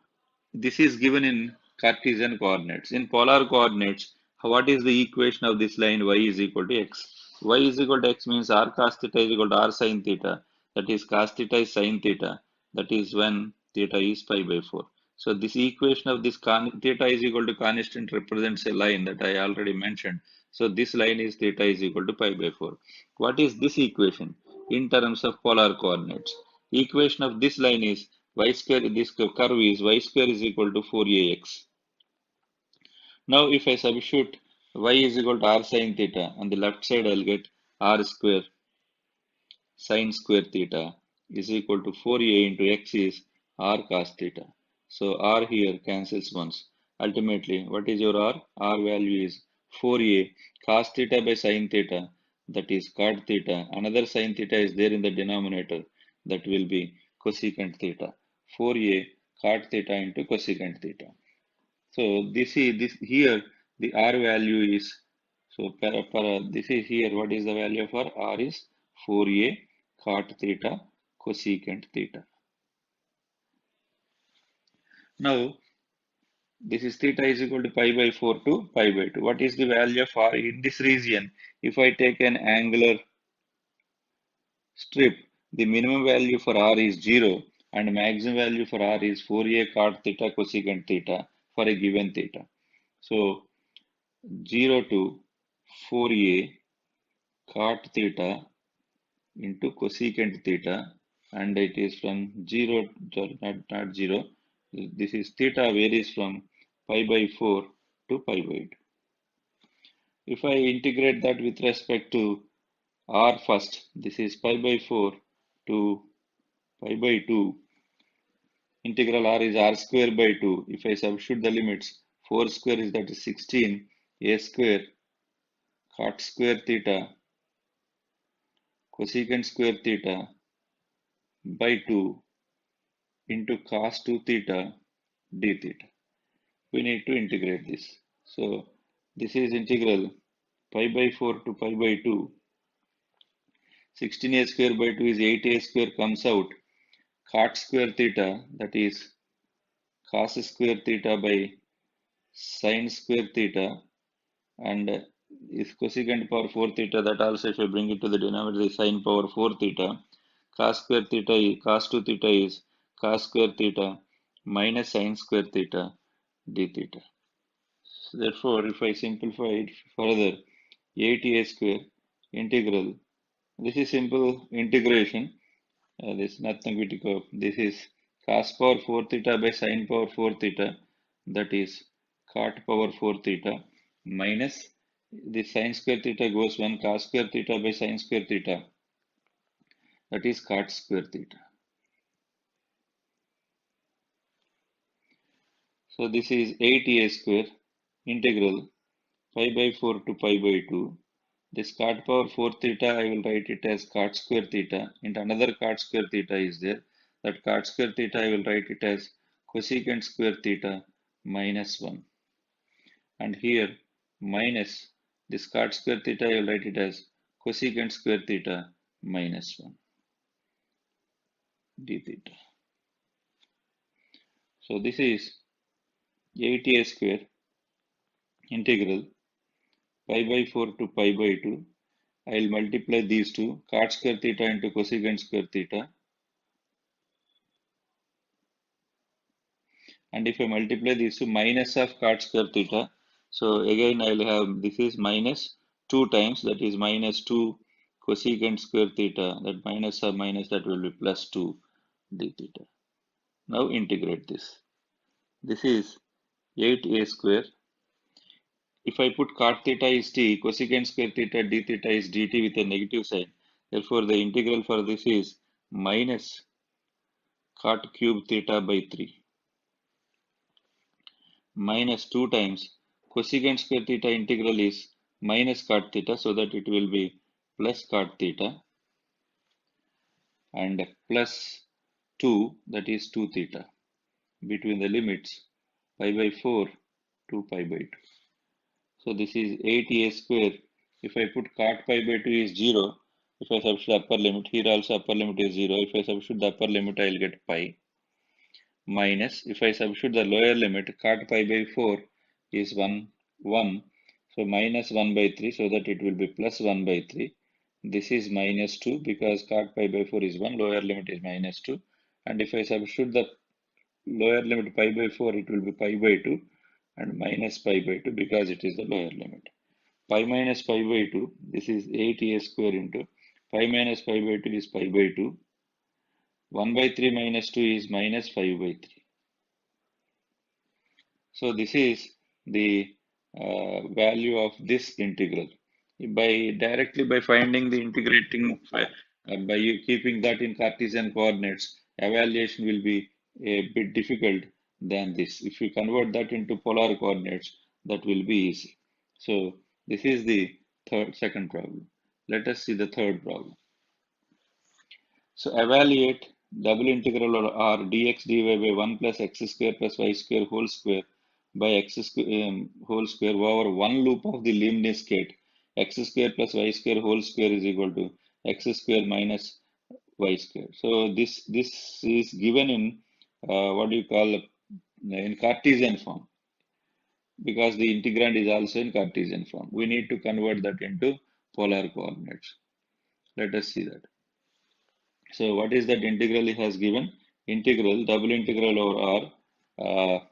this is given in Cartesian coordinates. In polar coordinates, what is the equation of this line y is equal to x? Y is equal to x means r cos theta is equal to r sin theta. That is cos theta is sin theta. That is when theta is pi by 4. So this equation of this theta is equal to constant represents a line that I already mentioned. So this line is theta is equal to pi by 4. What is this equation in terms of polar coordinates? Equation of this line is y square, this curve is y square is equal to 4ax. Now if I substitute y is equal to r sin theta, on the left side I'll get r square sin square theta is equal to 4a into x is r cos theta. So r here cancels once. Ultimately, what is your r? R value is 4a cos theta by sin theta, that is cot theta. Another sin theta is there in the denominator, that will be cosecant theta. 4a cot theta into cosecant theta. So this is this here the r value is, so this is here what is the value for r is 4a cot theta cosecant theta. Now this is theta is equal to pi by 4 to pi by 2. What is the value of r in this region? If I take an angular strip, the minimum value for r is 0 and maximum value for r is 4a cot theta cosecant theta for a given theta. So 0 to 4a cot theta into cosecant theta, and it is from 0 to not 0. This is theta varies from pi by 4 to pi by 2. If I integrate that with respect to r first, this is pi by 4 to pi by 2. Integral r is r square by 2. If I substitute the limits, 4 square is that is 16, a square cot square theta cosecant square theta by 2 into cos 2 theta d theta. We need to integrate this. So This is integral pi by 4 to pi by 2. 16a square by 2 is 8a square comes out. Cot square theta, that is cos square theta by sin square theta, and is cosecant power 4 theta, that also if I bring it to the denominator is sin power 4 theta. Cos square theta cos 2 theta is cos square theta minus sin square theta d theta. So therefore, if I simplify it further, 8a square integral, this is simple integration. This is nothing we take up. This is cos power 4 theta by sin power 4 theta, that is cot power 4 theta, minus the sin square theta goes 1, cos square theta by sin square theta, that is cot square theta. So this is 8a square integral pi by 4 to pi by 2. This cot power 4 theta, I will write it as cot square theta, and another cot square theta is there. That cot square theta, I will write it as cosecant square theta minus 1. And here, minus this cot square theta, I will write it as cosecant square theta minus 1 d theta. So this is 8a square integral pi by 4 to pi by 2. I will multiply these two, cot square theta into cosecant square theta. And if I multiply these two, minus of cot square theta. So again I will have, this is minus 2 times, that is minus 2 cosecant square theta. That minus of minus, that will be plus 2 d theta. Now integrate this. This is 8a square. If I put cot theta is t, cosecant square theta d theta is dt with a negative sign. Therefore, the integral for this is minus cot cube theta by 3 minus 2 times cosecant square theta integral is minus cot theta, so that it will be plus cot theta, and plus 2, that is 2 theta, between the limits pi by 4 to pi by 2. So this is 8a square. If I put cot pi by 2 is 0, if I substitute the upper limit, here also upper limit is 0. If I substitute the upper limit, I will get pi, minus, if I substitute the lower limit, cot pi by 4 is 1, so minus 1 by 3, so that it will be plus 1 by 3. This is minus 2 because cot pi by 4 is 1, lower limit is minus 2. And if I substitute the lower limit pi by 4, it will be pi by 2 and minus pi by 2 because it is the lower limit. Pi minus pi by 2, this is 8a square into pi minus pi by 2 is pi by 2. 1 by 3 minus 2 is minus 5 by 3. So this is the value of this integral. Directly by finding the integrating, by keeping that in Cartesian coordinates, evaluation will be a bit difficult than this. If you convert that into polar coordinates, that will be easy. So this is the second problem. Let us see the third problem. So evaluate double integral or r dx dy by 1 plus x square plus y square whole square by x square whole square over one loop of the Leibniz gate. X square plus y square whole square is equal to x square minus y square. So this is given in what do you call, in Cartesian form, because the integrand is also in Cartesian form. We need to convert that into polar coordinates. Let us see that. So what is that integral he has given? Integral, double integral over r,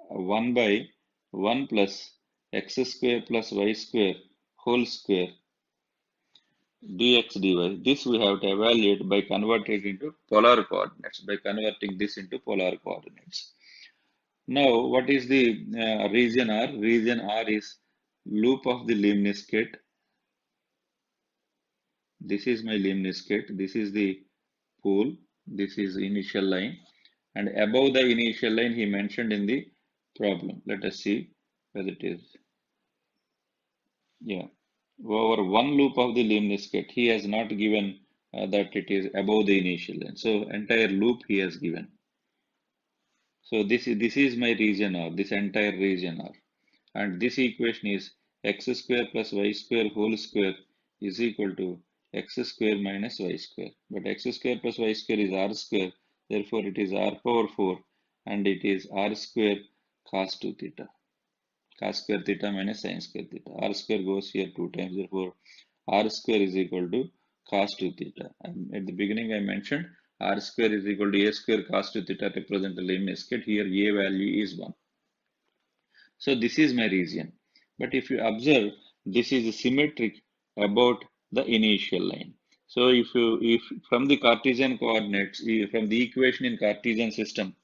1 by 1 plus x square plus y square whole square dx dy. This we have to evaluate by converting it into polar coordinates, by converting this into polar coordinates. Now, what is the region R? Region R is loop of the Leibniz gate. This is my Leibniz gate. This is the pool. This is the initial line. And above the initial line, he mentioned in the problem. Let us see whether it is. Yeah. Over one loop of the Leibniz gate, he has not given that it is above the initial line. So entire loop he has given. So this is my region R, this entire region R. And this equation is x square plus y square whole square is equal to x square minus y square. But x square plus y square is r square, therefore it is r power 4 and it is r square cos 2 theta. Cos square theta minus sin square theta. R square goes here 2 times, therefore r square is equal to cos 2 theta. And at the beginning I mentioned r square is equal to a square cos 2 theta represent the limit escape. Here a value is 1. So this is my region. But if you observe, this is symmetric about the initial line. So if from the Cartesian coordinates, from the equation in Cartesian system,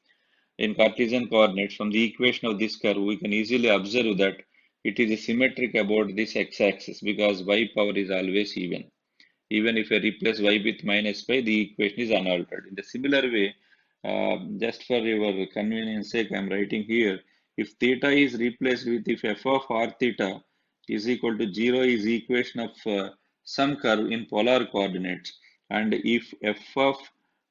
in Cartesian coordinates, from the equation of this curve, we can easily observe that it is symmetric about this x-axis because y power is always even. Even if I replace y with minus pi, the equation is unaltered. In the similar way, just for your convenience sake, I am writing here, if theta is replaced with if f of r theta is equal to 0 is equation of some curve in polar coordinates, and if f of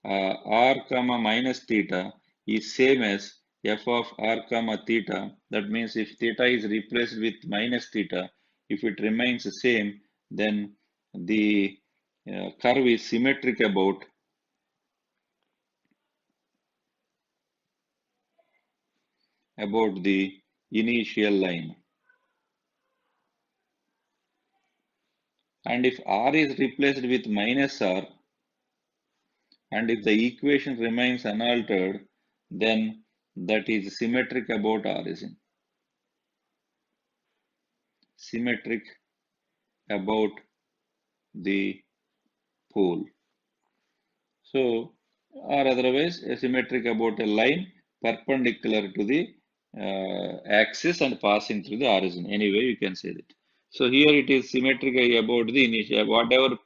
r comma minus theta is same as f of r comma theta, that means if theta is replaced with minus theta, if it remains the same, then the curve is symmetric about the initial line. And if r is replaced with minus r, and if the equation remains unaltered, then that is symmetric about origin. Symmetric about the pole. So, or otherwise symmetric about a line perpendicular to the axis and passing through the origin. Anyway, you can say that. So here it is symmetric about the initial, whatever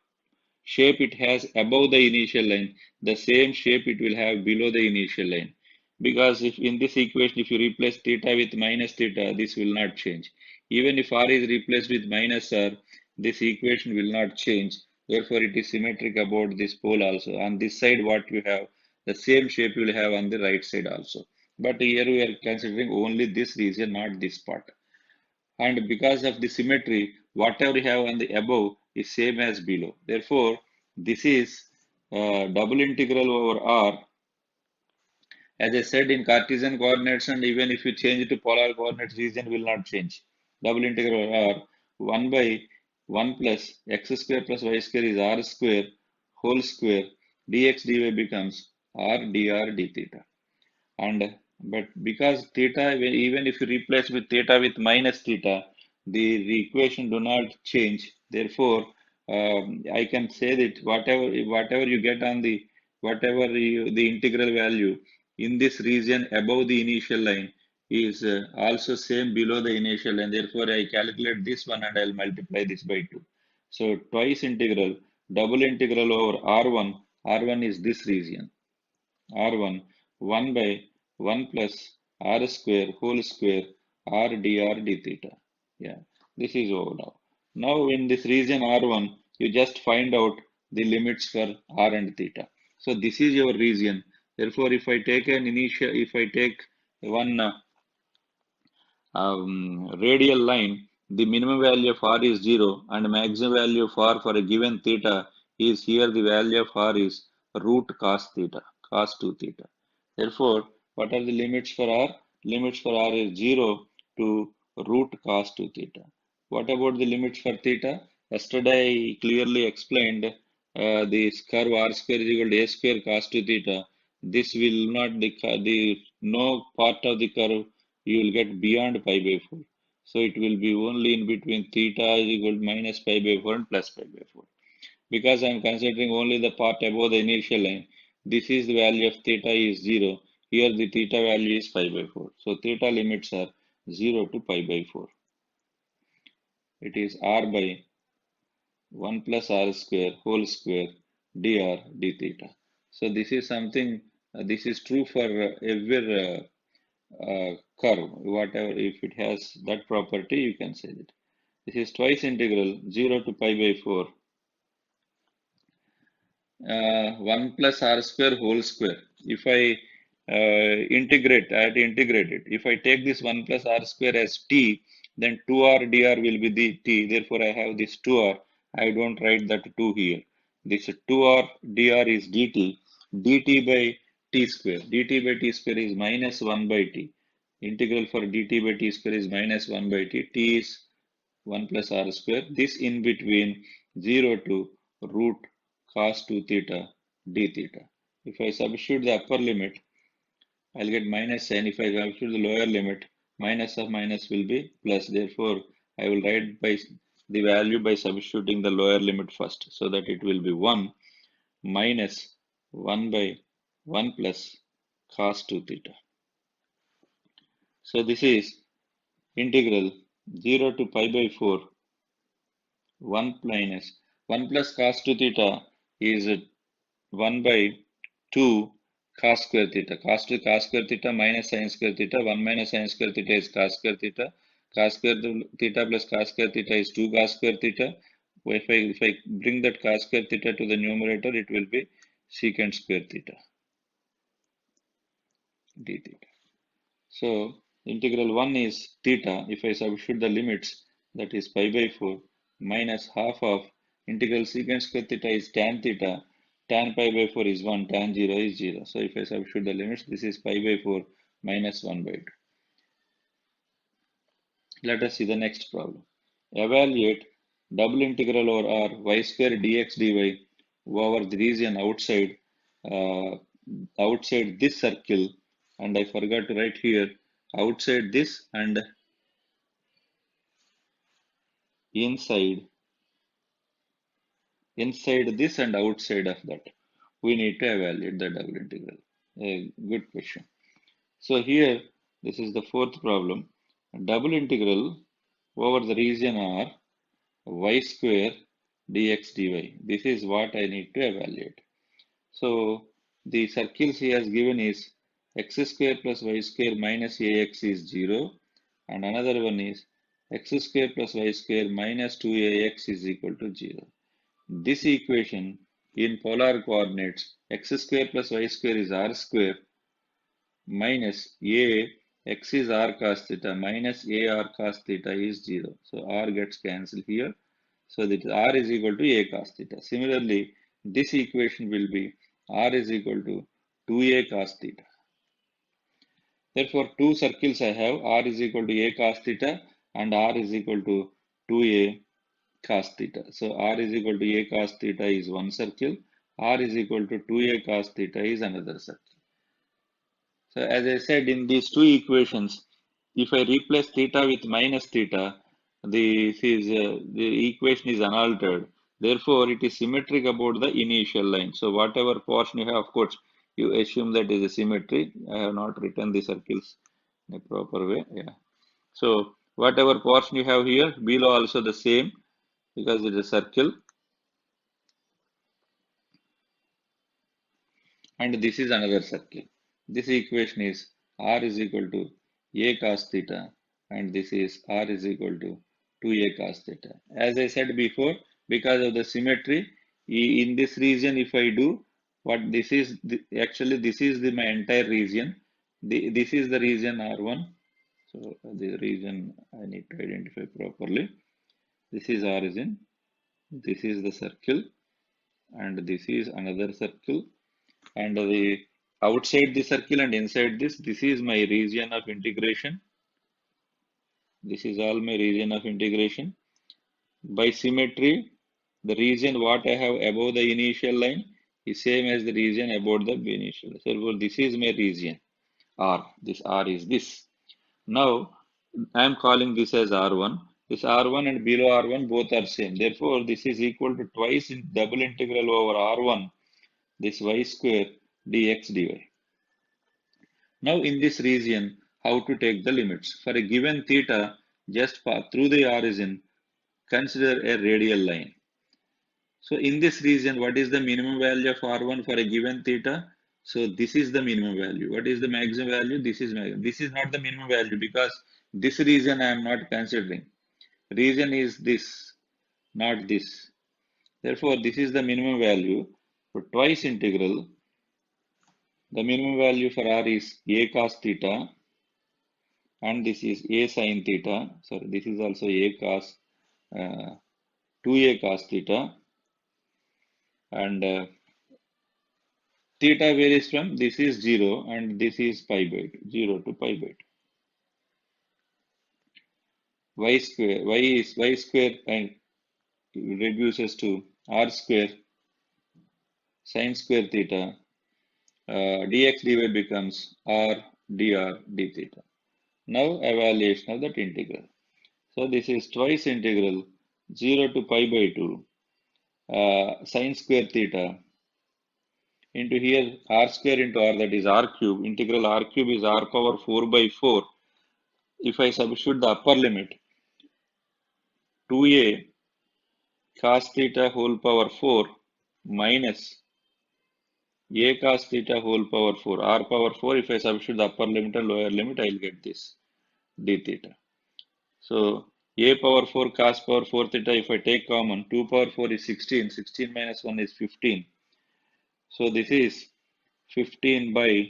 shape it has above the initial line, the same shape it will have below the initial line. Because if in this equation, if you replace theta with minus theta, this will not change. Even if r is replaced with minus r, this equation will not change. Therefore, it is symmetric about this pole also. On this side, what you have, the same shape you will have on the right side also. But here we are considering only this region, not this part. And because of the symmetry, whatever you have on the above is same as below. Therefore, this is double integral over r. As I said, in Cartesian coordinates, and even if you change it to polar coordinates, region will not change. Double integral over r, 1 by 1 plus x square plus y square is r square whole square, dx dy becomes r dr d theta. And but because theta, even if you replace with theta with minus theta, the equation do not change. Therefore, I can say that whatever you get on the the integral value in this region above the initial line is also same below the initial line. Therefore, I calculate this one and I'll multiply this by 2. So twice integral, double integral over r1. R1 is this region. R1 1 by 1 plus r square whole square r dr d theta. Yeah, this is over now. Now in this region R1, you just find out the limits for r and theta. So this is your region. Therefore, if I take if I take one radial line, the minimum value of r is 0 and maximum value of r for a given theta is here the value of r is root cos theta, cos 2 theta. Therefore, what are the limits for r? Limits for r is 0 to root cos 2 theta. What about the limits for theta? Yesterday I clearly explained this curve r square is equal to a square cos 2 theta. This will not, the no part of the curve you will get beyond pi by 4. So it will be only in between theta is equal to minus pi by 4 and plus pi by 4. Because I am considering only the part above the initial line, this is the value of theta is 0. Here the theta value is pi by 4. So theta limits are 0 to pi by 4. It is r by 1 plus r square whole square dr d theta. So this is something, this is true for every curve, whatever, if it has that property, you can say that. This is twice integral 0 to pi by 4, 1 plus r square whole square. If I integrate, I have to integrate it. If I take this 1 plus r square as t, then 2r dr will be the t. Therefore, I have this 2r. I don't write that 2 here. This 2r dr is dt by t square. dt by t square is minus 1 by t. Integral for dt by t square is minus 1 by t. T is 1 plus r square. This in between 0 to root cos 2 theta d theta. If I substitute the upper limit, I'll get minus n. If I substitute the lower limit, minus of minus will be plus. Therefore, I will write by the value by substituting the lower limit first, so that it will be 1 minus 1 by 1 plus cos 2 theta. So this is integral 0 to pi by 4 1 minus 1 plus cos 2 theta is 1 by 2 cos square theta. Cos square theta minus sin square theta. 1 minus sin square theta is cos square theta. Cos square theta plus cos square theta is 2 cos square theta. If I bring that cos square theta to the numerator, it will be secant square theta d theta. So integral 1 is theta. If I substitute the limits, that is pi by 4 minus half of integral secant square theta is tan theta. Tan pi by 4 is 1, tan 0 is 0. So if I substitute the limits, this is pi by 4 minus 1 by 2. Let us see the next problem. Evaluate double integral over r y square dx dy over the region uh, outside this circle, and I forgot to write here outside this and inside this and outside of that. We need to evaluate the double integral. A good question. So here, this is the fourth problem. Double integral over the region R y square dx dy. This is what I need to evaluate. So the circles he has given is x square plus y square minus ax is 0, and another one is x square plus y square minus 2ax is equal to 0. This equation in polar coordinates x square plus y square is r square minus a x is r cos theta minus a r cos theta is 0. So r gets cancelled here. So that r is equal to a cos theta. Similarly, this equation will be r is equal to 2a cos theta. Therefore, two circles I have, r is equal to a cos theta and r is equal to 2a cos theta. So r is equal to a cos theta is one circle, r is equal to 2a cos theta is another circle. So as I said, in these two equations, if I replace theta with minus theta, the equation is unaltered. Therefore, it is symmetric about the initial line. So whatever portion you have, of course, you assume that is a symmetry. I have not written the circles in a proper way. Yeah. So whatever portion you have here, below also the same, because it is a circle. And this is another circle. This equation is r is equal to a cos theta, and this is r is equal to 2a cos theta. As I said before, because of the symmetry, in this region, if I do what this is, actually this is my entire region. This is the region R1. So the region I need to identify properly. This is origin. This is the circle, and this is another circle, and the outside the circle and inside this is my region of integration. This is all my region of integration. By symmetry, the region what I have above the initial line is same as the region above the initial. Therefore, this is my region R. This R is this. Now, I am calling this as R1. This R1 and below R1 both are same. Therefore, this is equal to twice in double integral over R1, this y square dx dy. Now in this region, how to take the limits? For a given theta, just pass through the origin, consider a radial line. So in this region, what is the minimum value of R1 for a given theta? So this is the minimum value. What is the maximum value? This is maximum. This is not the minimum value because this region I am not considering. Region is this, not this. Therefore, this is the minimum value. For twice integral, the minimum value for R is a cos theta, and this is a sin theta. Sorry, this is also a cos 2a cos theta, and theta varies from this is 0 and this is pi by 2, 0 to pi by 2. Y square, y square and reduces to r square sin square theta, dx dy becomes r dr d theta. Now evaluation of that integral. So this is twice integral 0 to pi by 2 sin square theta into here r square into r, that is r cube. Integral r cube is r power 4 by 4. If I substitute the upper limit, 2a cos theta whole power 4 minus a cos theta whole power 4, r power 4. If I substitute the upper limit and lower limit, I will get this d theta. So a power 4 cos power 4 theta, if I take common, 2 power 4 is 16, 16 minus 1 is 15. So this is 15 by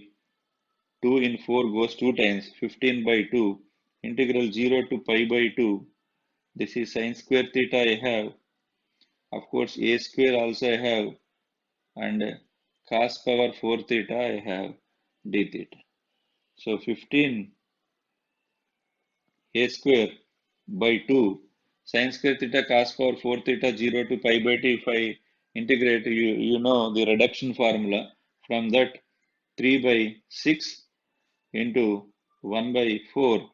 2 in 4 goes 2 times, 15 by 2, integral 0 to pi by 2. This is sin square theta I have. Of course, a square also I have, and cos power 4 theta I have d theta. So 15 a square by 2 sin square theta cos power 4 theta 0 to pi by 2. If I integrate, you know the reduction formula. From that, 3 by 6 into 1 by 4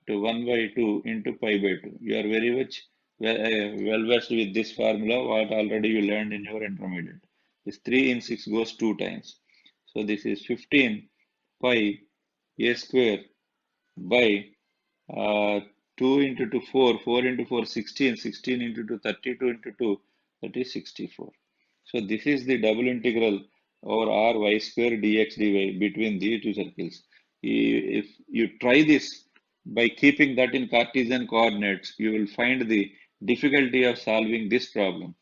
to 1 by 2 into pi by 2. You are very much well versed with this formula, what already you learned in your intermediate. This 3 in 6 goes 2 times. So this is 15 pi a square by 2 into 2, 4, 4 into 4, 16, 16 into 2, 32 into 2, that is 64. So this is the double integral over r y square dx dy between these two circles. If you try this by keeping that in Cartesian coordinates, you will find the difficulty of solving this problem.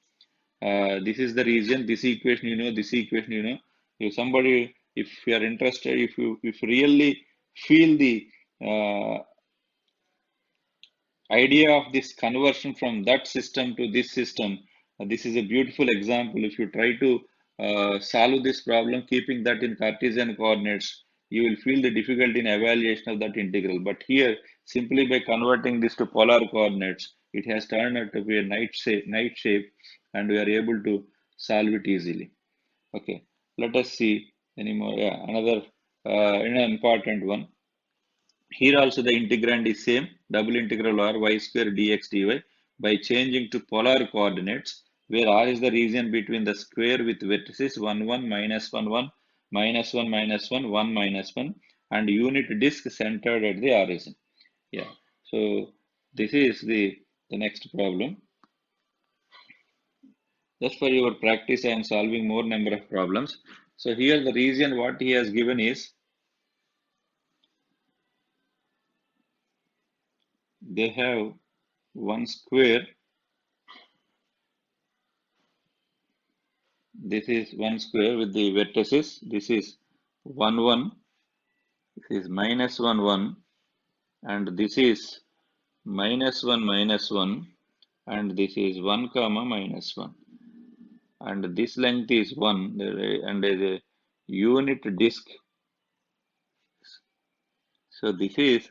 This is the reason, this equation you know, this equation you know. If somebody, if you are interested, if really feel the uh, idea of this conversion from that system to this system, this is a beautiful example. If you try to solve this problem keeping that in Cartesian coordinates, you will feel the difficulty in evaluation of that integral. But here, simply by converting this to polar coordinates, it has turned out to be a night shape, and we are able to solve it easily. Okay, let us see any more. Yeah, another important one. Here also the integrand is same, double integral r y square dx dy by changing to polar coordinates, where r is the region between the square with vertices 1 1 minus 1 1 minus 1 minus 1 1 minus 1 and unit disk centered at the origin. Yeah, so this is the next problem. Just for your practice, I am solving more number of problems. So here the region what he has given is, they have one square. This is one square with the vertices. This is 1 1, this is minus 1 1, and this is minus 1 minus 1, and this is 1 comma minus 1. And this length is 1, and there is a unit disk. So this is,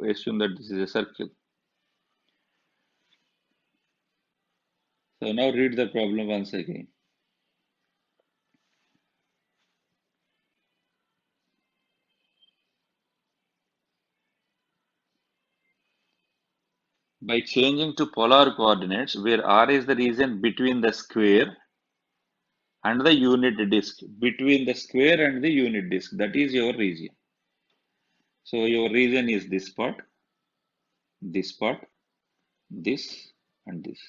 assume that this is a circle. So now read the problem once again. By changing to polar coordinates, where r is the region between the square and the unit disk, between the square and the unit disk, that is your region. So your region is this part, this, and this.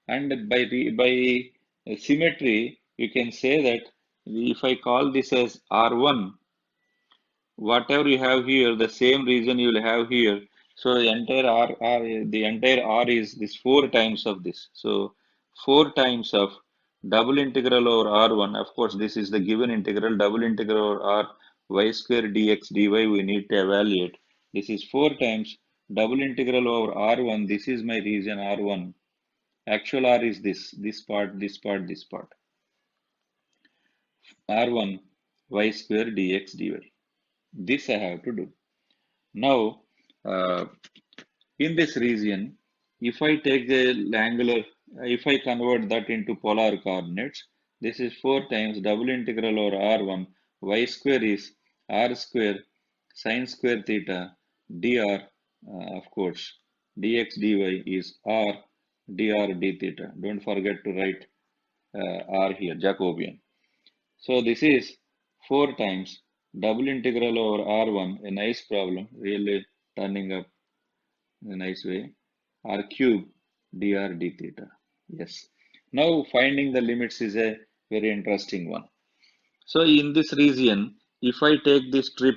And by symmetry, you can say that if I call this as R1, whatever you have here, the same region you will have here. So the entire R is this 4 times of this. So 4 times of double integral over R1. Of course, this is the given integral, double integral over R y square dx dy we need to evaluate. This is 4 times double integral over R1. This is my region R1. Actual R is this part, this part, this part. R1 y square dx dy. This I have to do. Now, in this region, if I take the angular, if I convert that into polar coordinates, this is 4 times double integral over R1. Y square is R square sine square theta dr, of course, dx dy is R dr d theta. Don't forget to write R here, Jacobian. So this is 4 times double integral over R1, a nice problem, really turning up in a nice way, R cube dr d theta. Yes. Now finding the limits is a very interesting one. So in this region, if I take this strip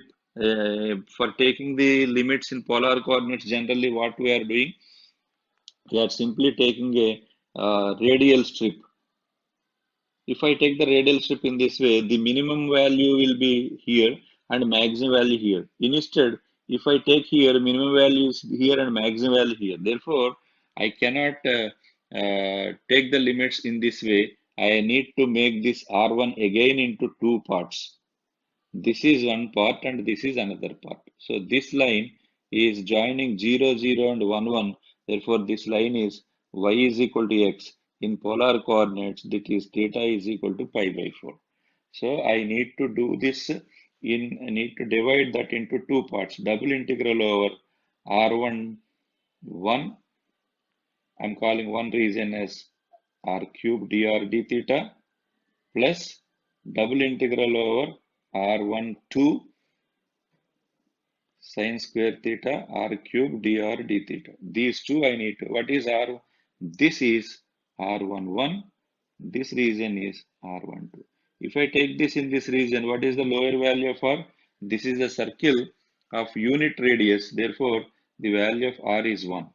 for taking the limits in polar coordinates, generally what we are doing, we are simply taking a radial strip. If I take the radial strip in this way, the minimum value will be here and maximum value here. Instead, if I take here, minimum value is here and maximum value here. Therefore, I cannot take the limits in this way. I need to make this R1 again into two parts. This is one part and this is another part. So this line is joining 0, 0 and 1, 1. Therefore, this line is y is equal to x. In polar coordinates, that is theta is equal to pi by 4. So I need to do this I need to divide that into two parts. Double integral over R1, 1. I'm calling one region as R cube dr d theta plus double integral over R1, 2 sine square theta r cube dr d theta. These two I need to. What is r? This is r11. This region is r12. If I take this in this region, what is the lower value of r? This is a circle of unit radius. Therefore, the value of r is 1.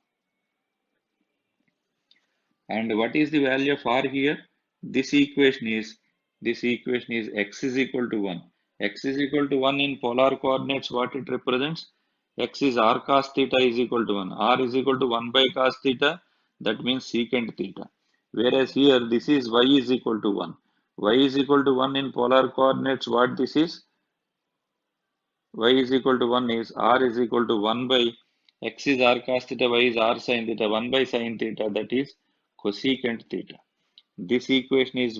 And what is the value of r here? This equation is x is equal to 1. X is equal to 1 in polar coordinates, what it represents? X is r cos theta is equal to 1. R is equal to 1 by cos theta, that means secant theta. Whereas here this is y is equal to 1. Y is equal to 1 in polar coordinates, what this is? Y is equal to 1 is r is equal to 1 by x is r cos theta, y is r sin theta, 1 by sin theta, that is cosecant theta. This equation is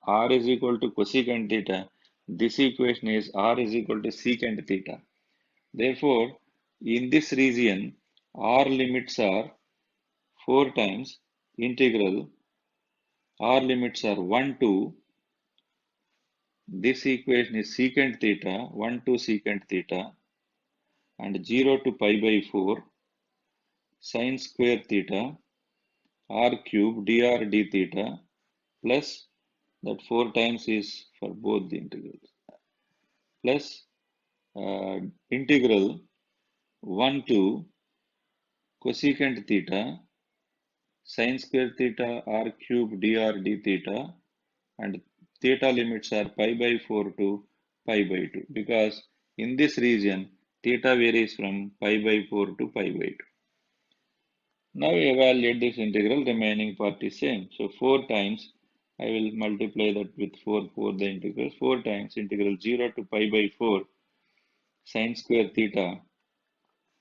r is equal to cosecant theta. This equation is r is equal to secant theta. Therefore, in this region, r limits are 4 times integral. R limits are 1 to, this equation is secant theta, 1 to secant theta, and 0 to pi by 4 sine square theta r cube dr d theta plus that 4 times is for both the integrals plus integral 1 to cosecant theta sine square theta r cube dr d theta, and theta limits are pi by 4 to pi by 2, because in this region theta varies from pi by 4 to pi by 2. Now evaluate this integral, remaining part is same. So 4 times, I will multiply that with 4 for the integral. 4 times integral 0 to pi by 4 sine square theta.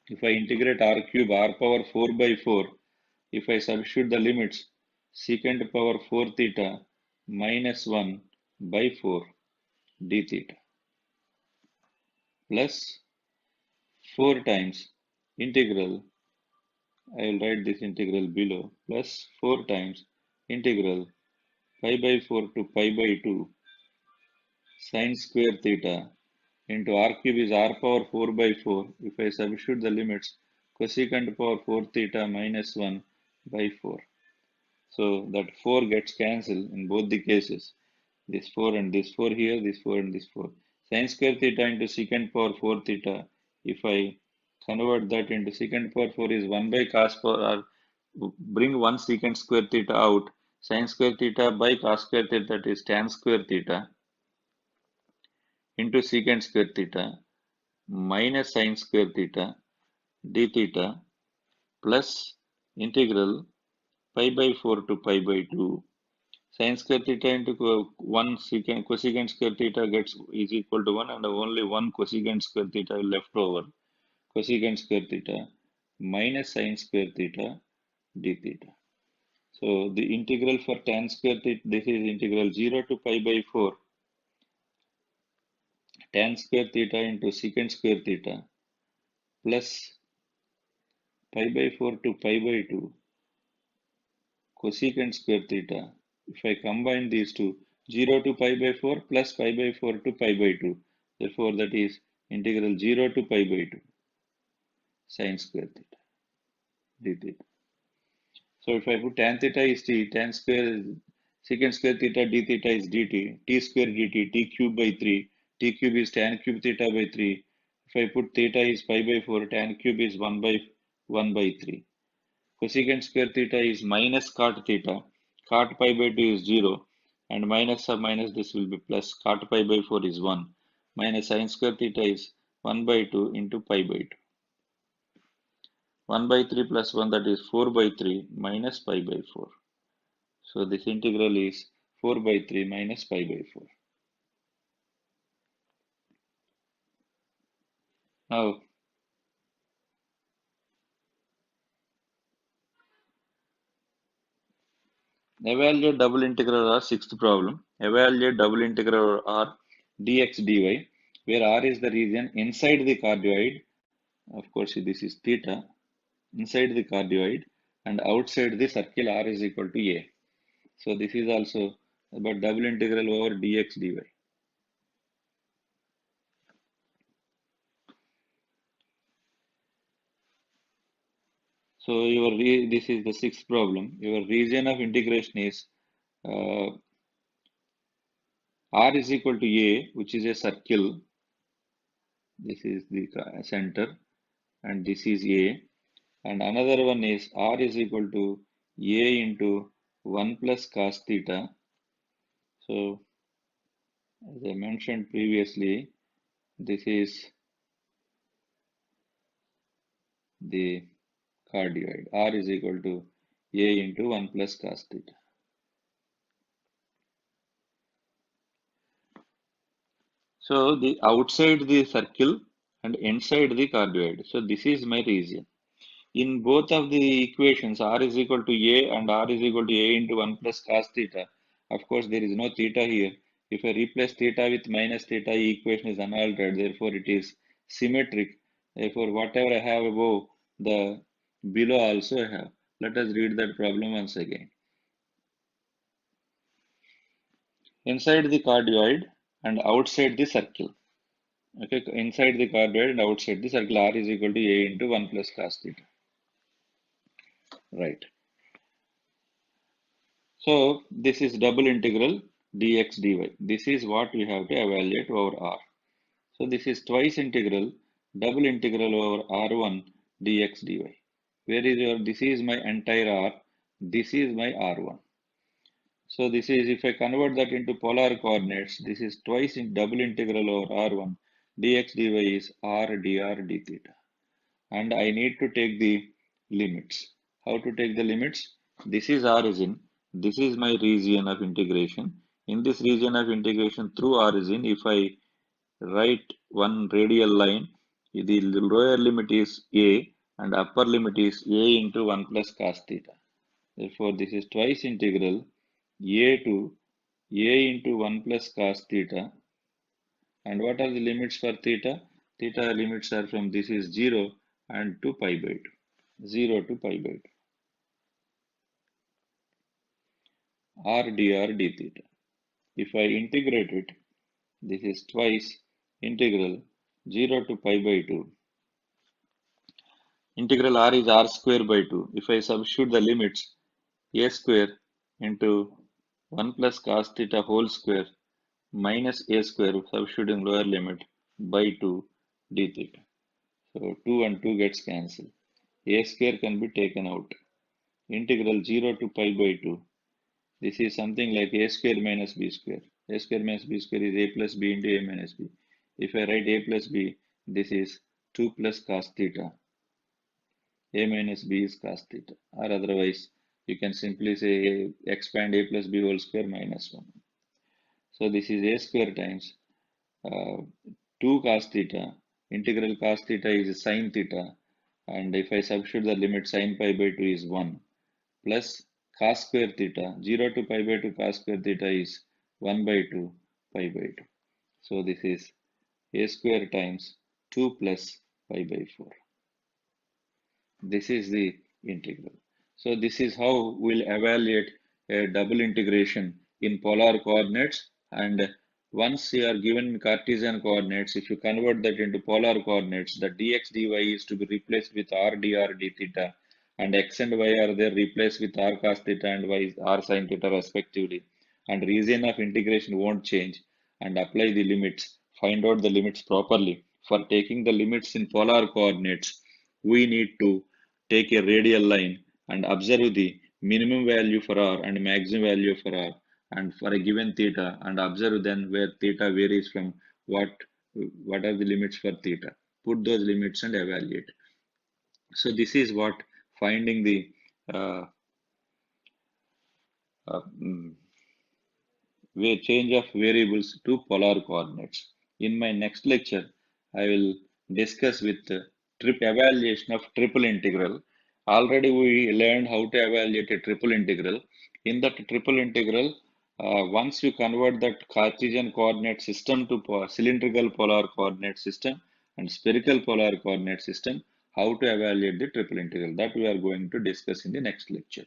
If I integrate r cube, r power 4 by 4, if I substitute the limits, secant power 4 theta minus 1 by 4 d theta plus 4 times integral, I will write this integral below, plus 4 times integral pi by 4 to pi by 2 sine square theta into r cube is r power 4 by 4. If I substitute the limits, cosecant power 4 theta minus 1 by 4. So that 4 gets cancelled in both the cases. This 4 and this 4 here, this 4 and this 4. Sine square theta into secant power 4 theta. If I convert that into secant power 4 is 1 by cos power, or bring 1 secant square theta out. Sine square theta by cos square theta, that is tan square theta into secant square theta minus sine square theta d theta plus integral pi by 4 to pi by 2 sin square theta into 1 secant cosecant square theta gets is equal to 1 and only one cosecant square theta left over. Cosecant square theta minus sin square theta d theta. So the integral for tan square theta, this is integral 0 to pi by 4 tan square theta into secant square theta plus pi by 4 to pi by 2 cosecant square theta. If I combine these two, 0 to pi by 4 plus pi by 4 to pi by 2. Therefore, that is integral 0 to pi by 2 sin square theta d theta. So if I put tan theta is t, tan square secant square theta d theta is dt, t square dt, t cube by 3, t cube is tan cube theta by 3. If I put theta is pi by 4, tan cube is 1 by 1 by 3. Cosecant square theta is minus cot theta. Cot pi by 2 is 0. And minus of minus this will be plus. Cot pi by 4 is 1. Minus sin square theta is 1 by 2 into pi by 2. 1 by 3 plus 1 that is 4 by 3 minus pi by 4. So this integral is 4 by 3 minus pi by 4. Now evaluate double integral r, sixth problem. Evaluate double integral r dx dy, where r is the region inside the cardioid. Of course, this is theta inside the cardioid, and outside the circle r is equal to a. So this is also about double integral over dx dy. So this is the sixth problem. Your region of integration is r is equal to a, which is a circle. This is the center, and this is a. And another one is r is equal to a into 1 plus cos theta. So as I mentioned previously, this is the cardioid. R is equal to a into 1 plus cos theta. So the outside the circle and inside the cardioid. So this is my region. In both of the equations, r is equal to a and r is equal to a into 1 plus cos theta. Of course, there is no theta here. If I replace theta with minus theta, equation is unaltered. Therefore, it is symmetric. Therefore, whatever I have above, the below also I have. Let us read that problem once again. Inside the cardioid and outside the circle. Okay, inside the cardioid and outside the circle, r is equal to a into 1 plus cos theta. Right. So this is double integral dx dy. This is what we have to evaluate over r. So this is twice integral double integral over r1 dx dy. Where is your, this is my entire r, this is my r1. So this is, if I convert that into polar coordinates, this is twice in double integral over r1 dx dy is r dr d theta. And I need to take the limits. How to take the limits? This is origin. This is my region of integration. In this region of integration through origin, if I write one radial line, the lower limit is a and upper limit is a into 1 plus cos theta. Therefore, this is twice integral a to a into 1 plus cos theta. And what are the limits for theta? Theta limits are from this is 0 and to pi by 2. 0 to pi by 2. R dr d theta. If I integrate it, this is twice integral 0 to pi by 2. Integral r is r square by 2. If I substitute the limits, a square into 1 plus cos theta whole square minus a square, substituting lower limit, by 2 d theta. So 2 and 2 gets cancelled. A square can be taken out. Integral 0 to pi by 2. This is something like a square minus b square. A square minus b square is a plus b into a minus b. If I write a plus b, this is 2 plus cos theta A minus B is cos theta, or otherwise you can simply say expand A plus B whole square minus 1. So this is A square times uh, 2 cos theta, integral cos theta is sin theta, and if I substitute the limit sin pi by 2 is 1, plus cos square theta, 0 to pi by 2 cos square theta is 1 by 2 pi by 2. So this is A square times 2 plus pi by 4. This is the integral. So this is how we'll evaluate a double integration in polar coordinates, and once you are given Cartesian coordinates, if you convert that into polar coordinates, the dx dy is to be replaced with r dr d theta, and x and y are there replaced with r cos theta and y r sin theta respectively, and region of integration won't change, and apply the limits, find out the limits properly. For taking the limits in polar coordinates, we need to take a radial line and observe the minimum value for r and maximum value for r and for a given theta, and observe then where theta varies from what are the limits for theta. Put those limits and evaluate. So this is what finding the uh, uh, mm, change of variables to polar coordinates. In my next lecture, I will discuss with evaluation of triple integral. Already we learned how to evaluate a triple integral. In that triple integral, once you convert that Cartesian coordinate system to cylindrical polar coordinate system and spherical polar coordinate system, how to evaluate the triple integral. That we are going to discuss in the next lecture.